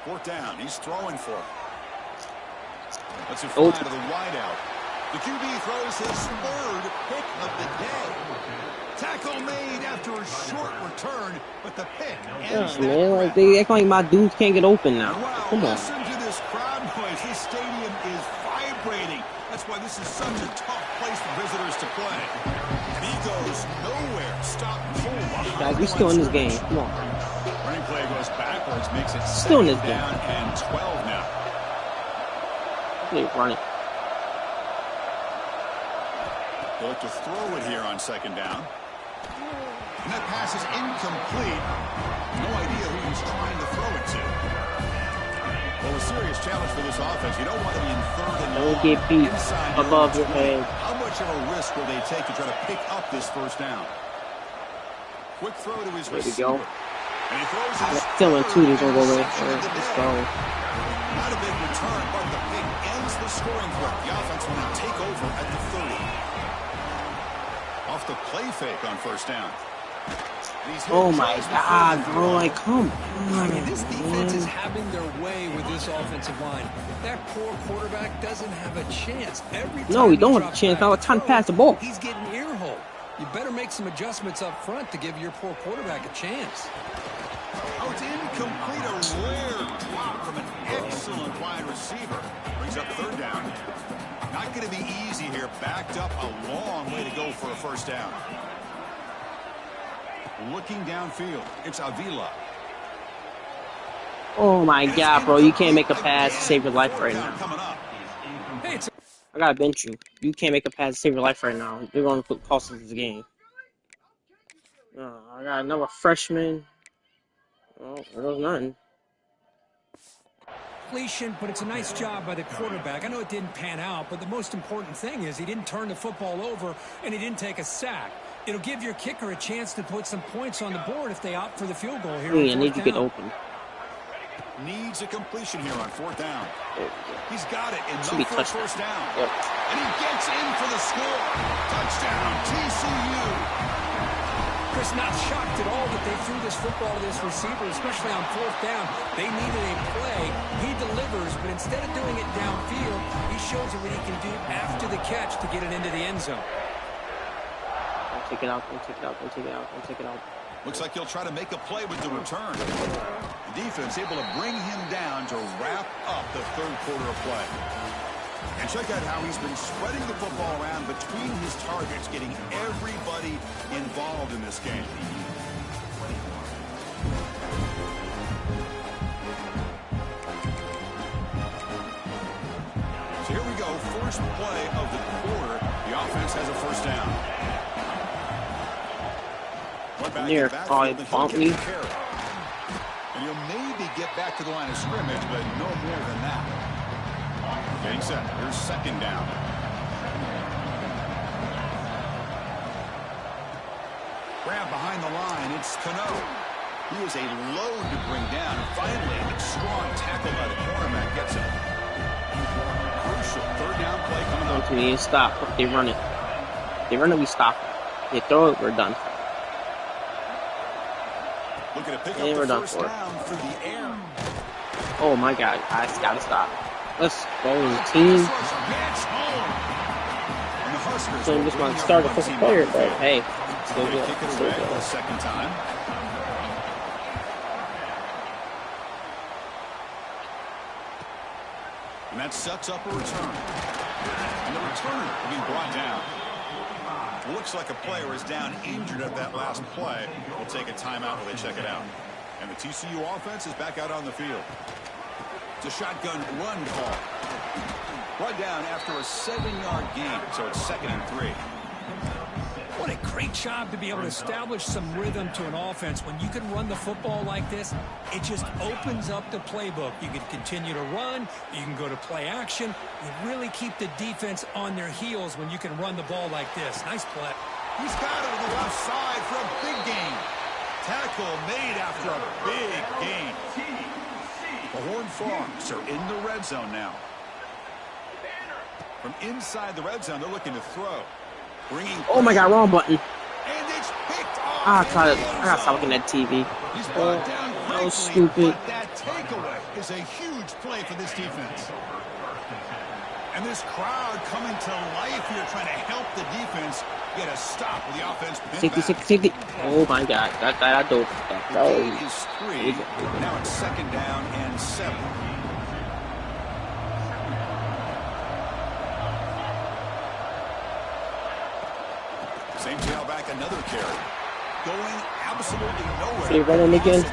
Speaker 6: 4th down. He's throwing for it. That's a fly to the wideout. The QB throws his 3rd pick of the day. Tackle made after a short return, but the pick ends
Speaker 2: yeah, man, like they act like my dudes can't get open now.
Speaker 6: Wow,
Speaker 2: come on.
Speaker 6: Listen to this crowd noise. This stadium is vibrating. That's why this is such a tough place for visitors to play. And he goes nowhere. Stop cold.
Speaker 2: Guys, we still in this game. Come on.
Speaker 6: Running play goes backwards, makes it
Speaker 2: still in this game.
Speaker 6: Down and 12 now.
Speaker 2: They run it.
Speaker 6: They look to throw it here on 2nd down. And that pass is incomplete. No idea who he's trying to throw it to. Well, a serious challenge for this offense. You don't want to be in 3rd and long.
Speaker 2: Don't get beat above your head.
Speaker 6: How much of a risk will they take to try to pick up this 1st down? Quick throw to his receiver.
Speaker 2: There we go.
Speaker 6: And he throws his
Speaker 2: feeling too, he's going to go right there. Let's go.
Speaker 6: Not a big return, but the pick ends scoring threat. The offense want to take over at the 30. Off the play fake on first down.
Speaker 2: Oh my God, bro! Like, come on,
Speaker 7: I mean, this defense is
Speaker 2: man.
Speaker 7: having their way with this offensive line. That poor quarterback doesn't have a chance. Every time
Speaker 2: No, we don't have a
Speaker 7: drops
Speaker 2: chance.
Speaker 7: back
Speaker 2: Now
Speaker 7: to
Speaker 2: it's time to
Speaker 7: throw,
Speaker 2: pass the ball.
Speaker 7: he's getting earhole. You better make some adjustments up front to give your poor quarterback a chance.
Speaker 6: Oh, it's incomplete. A rare drop from an excellent wide receiver. Brings up third down. Not going to be easy here. Backed up a long way to go for a first down. Looking downfield, it's Avila.
Speaker 2: Oh my God, bro! You can't make a pass to save your life right now.
Speaker 7: Hey, it's
Speaker 2: I gotta bench you. You can't make a pass to save your life right now. You're going to cost us this game. I got another freshman. Oh, there was nothing.
Speaker 7: completion, but it's a nice job by the quarterback. I know it didn't pan out, but the most important thing is he didn't turn the football over and he didn't take a sack. It'll give your kicker a chance to put some points on the board if they opt for the field goal here.
Speaker 2: I need to get open.
Speaker 6: Needs a completion here on fourth down. He's got it in
Speaker 2: Should be
Speaker 6: for first down.
Speaker 2: Yep.
Speaker 6: And he gets in for the score. Touchdown, TCU.
Speaker 7: Chris, not shocked at all that they threw this football to this receiver, especially on fourth down. They needed a play. He delivers, but instead of doing it downfield, he shows you what he can do after the catch to get it into the end zone.
Speaker 2: Don't take it out. Don't take it out. Don't take it out. Don't take it out.
Speaker 6: Looks like he'll try to make a play with the return. The defense able to bring him down to wrap up the third quarter of play. And check out how he's been spreading the football around between his targets, getting everybody involved in this game. So here we go, first play of the quarter. The offense has a first down.
Speaker 2: Near, probably bump me.
Speaker 6: And he'll maybe get back to the line of scrimmage, but no more than that. Getting set. Here's second down. Grab behind the line. It's Cano. He is a load to bring down. And finally, a strong tackle by the cornerback gets him. Crucial third down play coming up.
Speaker 2: Don't need to stop. They run it. They run it, we stop it. They throw it, we're done.
Speaker 6: Looking to pick
Speaker 2: And
Speaker 6: up
Speaker 2: we're
Speaker 6: the
Speaker 2: done
Speaker 6: first
Speaker 2: for it.
Speaker 6: down through the air.
Speaker 2: Oh my God, I just gotta stop. Let's go as a team.
Speaker 6: Gets home. And the Huskers
Speaker 2: So I'm
Speaker 6: will
Speaker 2: just
Speaker 6: bring
Speaker 2: my
Speaker 6: their
Speaker 2: starter
Speaker 6: one
Speaker 2: for
Speaker 6: team
Speaker 2: player,
Speaker 6: on the
Speaker 2: but
Speaker 6: field.
Speaker 2: hey, still
Speaker 6: They
Speaker 2: good.
Speaker 6: kick it
Speaker 2: Still
Speaker 6: away for the
Speaker 2: good.
Speaker 6: second time. And that sets up a return. And the returner being brought down. Looks like a player is down injured at that last play. We'll take a timeout while they check it out. And the TCU offense is back out on the field. It's a shotgun run call. Run down after a 7-yard gain, so it's 2nd and 3.
Speaker 7: What a great job to be able to establish some rhythm to an offense. When you can run the football like this, it just opens up the playbook. You can continue to run. You can go to play action. You really keep the defense on their heels when you can run the ball like this. Nice play.
Speaker 6: He's got it on the left side for a big gain. Tackle made after a big gain. The Horned Frogs are in the red zone now. From inside the red zone, they're looking to throw.
Speaker 2: Oh my God, wrong button.
Speaker 6: And it's picked off.
Speaker 2: I gotta stop looking at TV.
Speaker 6: He's brought down
Speaker 2: that
Speaker 6: quickly,
Speaker 2: was stupid.
Speaker 6: but that takeaway is a huge play for this defense. And this crowd coming to life here, trying to help the defense get a stop with the offense.
Speaker 2: Safety. Oh my God, that dope.
Speaker 6: The
Speaker 2: That
Speaker 6: gain
Speaker 2: was
Speaker 6: is 3. Now it's 2nd down and 7. Same tailback, another carry. Going absolutely nowhere.
Speaker 2: They run him again.
Speaker 6: So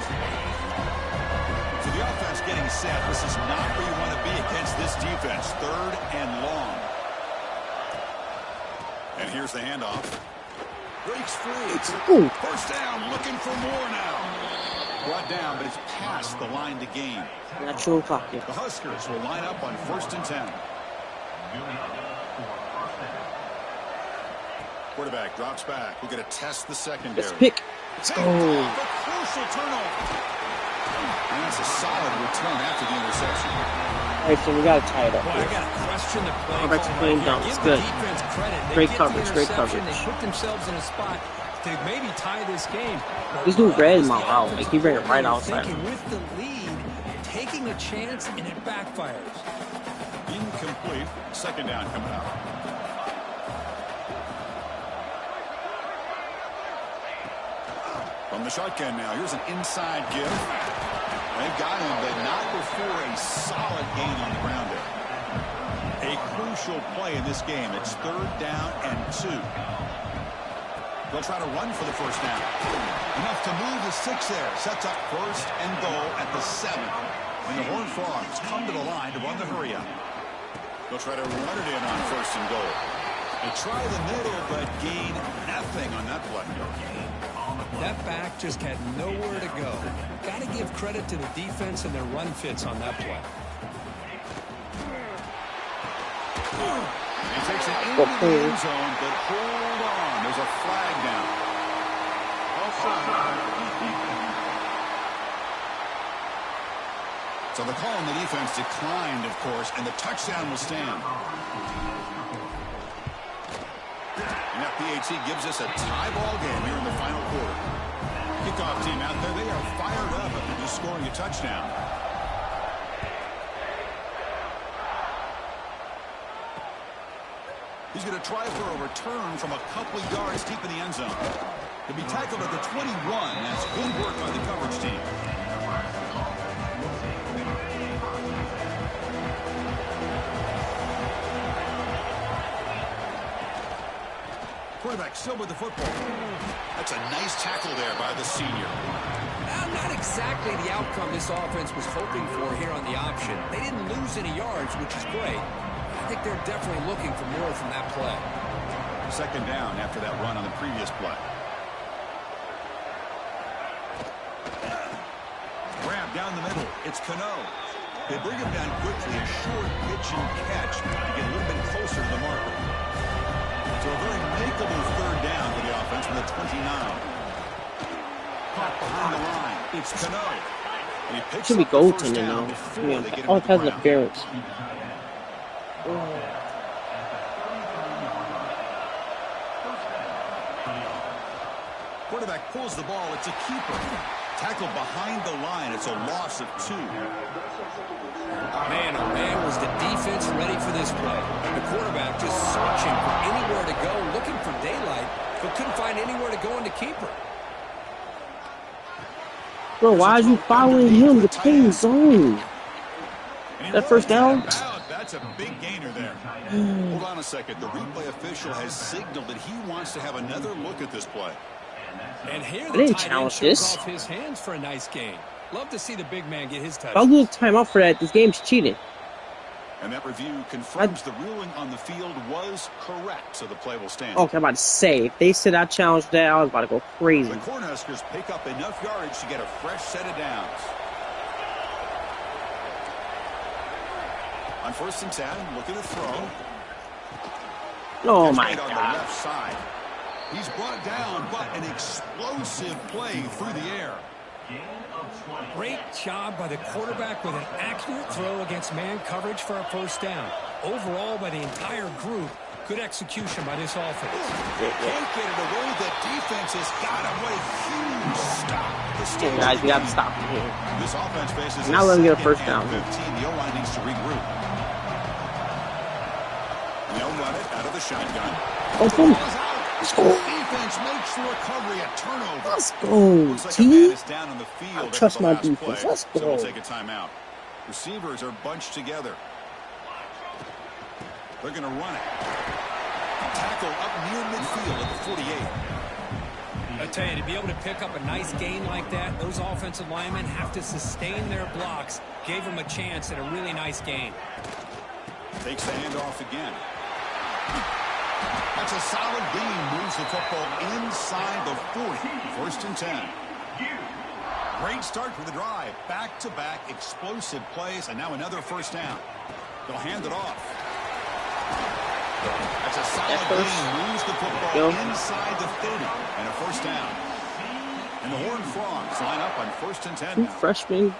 Speaker 6: the offense getting set. This is not where you want to be against this defense. 3rd and long. And here's the handoff. Breaks free.
Speaker 2: Ooh.
Speaker 6: First down, looking for more now. Brought down, but it's past the line to gain.
Speaker 2: Natural clock, yeah.
Speaker 6: The Huskers will line up on 1st and 10. Quarterback drops back. We're going to test the secondary.
Speaker 2: Let's pick. Let's go.
Speaker 6: A crucial turnover. And that's a solid return after the interception.
Speaker 2: Alright, so we gotta tie it up
Speaker 7: Boy, I
Speaker 2: here.
Speaker 7: gotta question the play
Speaker 2: Go back to
Speaker 7: call
Speaker 2: clean
Speaker 7: right
Speaker 2: down.
Speaker 7: here.
Speaker 2: It's
Speaker 7: Give
Speaker 2: good.
Speaker 7: the defense credit. They
Speaker 2: Great
Speaker 7: get
Speaker 2: coverage,
Speaker 7: the
Speaker 2: great
Speaker 7: interception.
Speaker 2: coverage.
Speaker 7: They put themselves in a spot to maybe tie this game.
Speaker 2: This dude red
Speaker 7: Was
Speaker 2: my
Speaker 7: the
Speaker 2: route. Like, he bring it right
Speaker 7: offensive
Speaker 2: outside.
Speaker 7: thinking with the lead, taking a chance, and it backfires.
Speaker 6: Incomplete. Second down coming up. From the shotgun now, here's an inside give. They've got him, but not before a solid gain on the ground there. A crucial play in this game. It's 3rd down and 2. They'll try to run for the first down. Enough to move the 6 there. Sets up 1st and goal at the 7. And the Horned Frogs come to the line to run the hurry up. They'll try to run it in on 1st and goal. They try the middle, but gain nothing on that play.
Speaker 7: That back just had nowhere to go. Got to give credit to the defense and their run fits on that play.
Speaker 6: He takes it into the end zone, but hold on. There's a flag down. So the call on the defense declined, of course, and the touchdown will stand. And that PAT gives us a tie ball game here in the final quarter. Kickoff team out there, they are fired up after just scoring a touchdown. He's going to try for a return from a couple of yards deep in the end zone. He'll be tackled at the 21. That's good work by the coverage team. Quarterback still with the football. That's a nice tackle there by the senior.
Speaker 7: Not exactly the outcome this offense was hoping for here on the option. They didn't lose any yards, which is great. I think they're definitely looking for more from that play.
Speaker 6: Second down after that run on the previous play. Grab down the middle. It's Cano. They bring him down quickly. A short pitch and catch to get a little bit closer to the marker. So a very makeable 3rd down for the offense with a 29. Caught behind the line. It's Cano.
Speaker 2: Should be goaltending now. Yeah, all kinds of appearance.
Speaker 6: Quarterback pulls the ball. It's a keeper. Tackled behind the line. It's a loss of 2.
Speaker 7: Man, oh man, was the defense ready for this play. The quarterback just searching for anywhere to go, looking for daylight, but couldn't find anywhere to go in the keeper.
Speaker 2: Bro, why are you following him? The clean zone. That first down?
Speaker 6: That's a big gainer there. Hold on a second. The replay official has signaled that he wants to have another look at this play.
Speaker 7: And here
Speaker 2: didn't
Speaker 7: the tight end
Speaker 2: challenge
Speaker 7: shows
Speaker 2: this.
Speaker 7: off his hands for a nice gain. Love to see the big man get his touch.
Speaker 2: If I lose timeout for that, this game's cheating.
Speaker 6: And that review confirms the ruling on the field was correct, so the play will stand.
Speaker 2: Okay, I'm about to say, if they said I challenged that, I was about to go crazy.
Speaker 6: The Cornhuskers pick up enough yardage to get a fresh set of downs. On 1st and 10, looking to throw.
Speaker 2: Oh my
Speaker 6: On the
Speaker 2: God.
Speaker 6: left side. He's brought down, but an explosive play through the air.
Speaker 7: Great job by the quarterback with an accurate throw against man coverage for a first down. Overall, by the entire group, good execution by this offense.
Speaker 6: Can't get it away. The defense has got him. What a huge stop.
Speaker 2: Hey guys, you gotta stop him here.
Speaker 6: This offense faces
Speaker 2: Now let him get a first down.
Speaker 6: 15. The O-line needs to regroup. They'll run it out of the shotgun.
Speaker 2: Open. Let's go.
Speaker 6: Defense makes the recovery. A turnover.
Speaker 2: Let's go.
Speaker 6: Looks like a man
Speaker 2: T.
Speaker 6: is down on the field
Speaker 2: I
Speaker 6: after
Speaker 2: trust
Speaker 6: the
Speaker 2: my
Speaker 6: last
Speaker 2: defense.
Speaker 6: play.
Speaker 2: Let's
Speaker 6: So we'll
Speaker 2: go.
Speaker 6: take a timeout. Receivers are bunched together. They're going to run it. Tackle up near midfield at the 48.
Speaker 7: I tell you, to be able to pick up a nice gain like that, those offensive linemen have to sustain their blocks. Gave them a chance at a really nice gain.
Speaker 6: Takes the handoff again. That's a solid gain. Moves the football inside the 40. 1st and 10. Great start for the drive. Back-to-back explosive plays, and now another first down. They'll hand it off. That's a solid gain. Moves the football inside the 30. And a first down. And the Horned Frogs line up on 1st and 10
Speaker 2: Two
Speaker 6: now.
Speaker 2: freshmen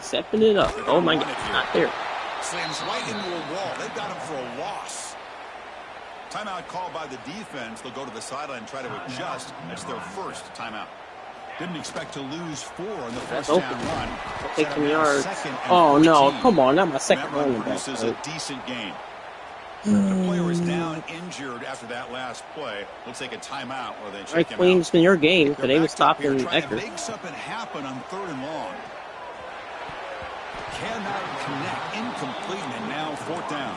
Speaker 2: stepping it up. Oh my God, not there.
Speaker 6: Slams right into a wall. They've got him for a loss. Timeout called by the defense. They'll go to the sideline and try to adjust. That's their first timeout. Didn't expect to lose 4 on the first down run.
Speaker 2: Take some yards. Oh no, come on, not my second running back.
Speaker 6: This is a decent game. The player is down injured after that last play. We'll take a timeout where they check him out.
Speaker 2: It's been your game, but they were stopping Ecker.
Speaker 6: Make something happen on 3rd and long. Cannot connect, incomplete, and now 4th down.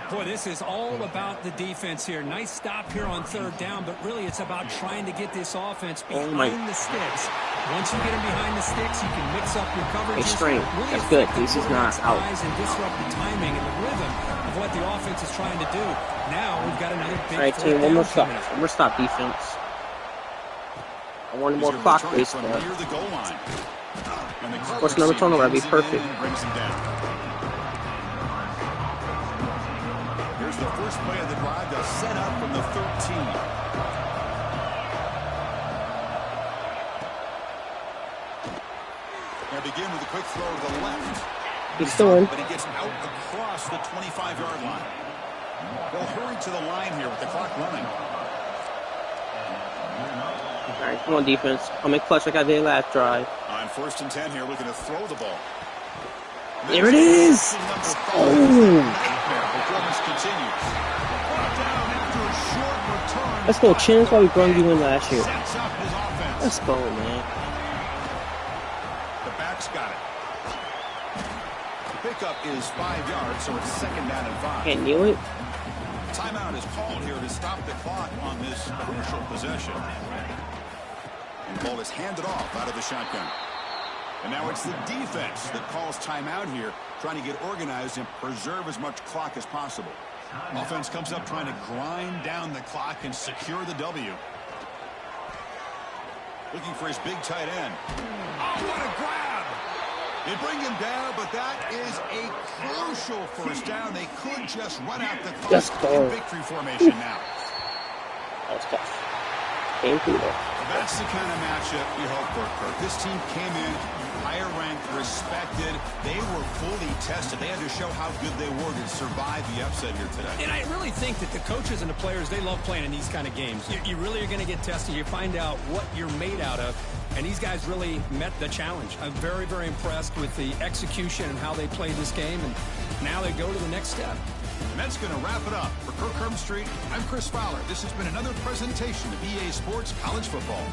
Speaker 7: Boy, this is all about the defense here. Nice stop here on 3rd down, but really it's about trying to get this offense behind the sticks. Once you get them behind the sticks, you can mix up your coverage.
Speaker 2: Really that's good. This is not out.
Speaker 7: And disrupt the timing and the rhythm of what the offense is trying to do. Now we've got another big.
Speaker 2: All right, team, one more stop. One more stop defense. I want more clock waste there. Of course, another turnover. That'd be perfect.
Speaker 6: Here's the first play of the drive. They'll set up from the 13. They begin with a quick throw to the left.
Speaker 2: He's still in.
Speaker 6: But he gets out across the 25-yard line. They'll hurry to the line here with the clock running.
Speaker 2: All right, come on, defense. I'll make clutch like I did last drive.
Speaker 6: On 1st and 10 here, looking to throw the ball.
Speaker 2: There it is! Oh! Let's go, Chin. That's why we brought you in last year. Let's go, man.
Speaker 6: The back's got it. The pickup is 5 yards, so it's 2nd down and 5.
Speaker 2: Can't kneel it.
Speaker 6: Timeout is called here to stop the clock on this crucial possession. And the ball is handed off out of the shotgun. And now it's the defense that calls timeout here, trying to get organized and preserve as much clock as possible. Offense comes up trying to grind down the clock and secure the W. Looking for his big tight end. Oh, what a grab! They bring him down, but that is a crucial first down. They could just run out the clock in victory formation now.
Speaker 2: That's tough. Came through there.
Speaker 6: That's the kind of matchup you hope for, Kirk. This team came in higher ranked, respected. They were fully tested. They had to show how good they were to survive the upset here today.
Speaker 7: And I really think that the coaches and the players, they love playing in these kind of games. You really are going to get tested. You find out what you're made out of. And these guys really met the challenge. I'm very, very impressed with the execution and how they played this game. And now they go to the next step.
Speaker 6: And that's going to wrap it up. For Kirk Herbstreit, I'm Chris Fowler. This has been another presentation of EA Sports College Football.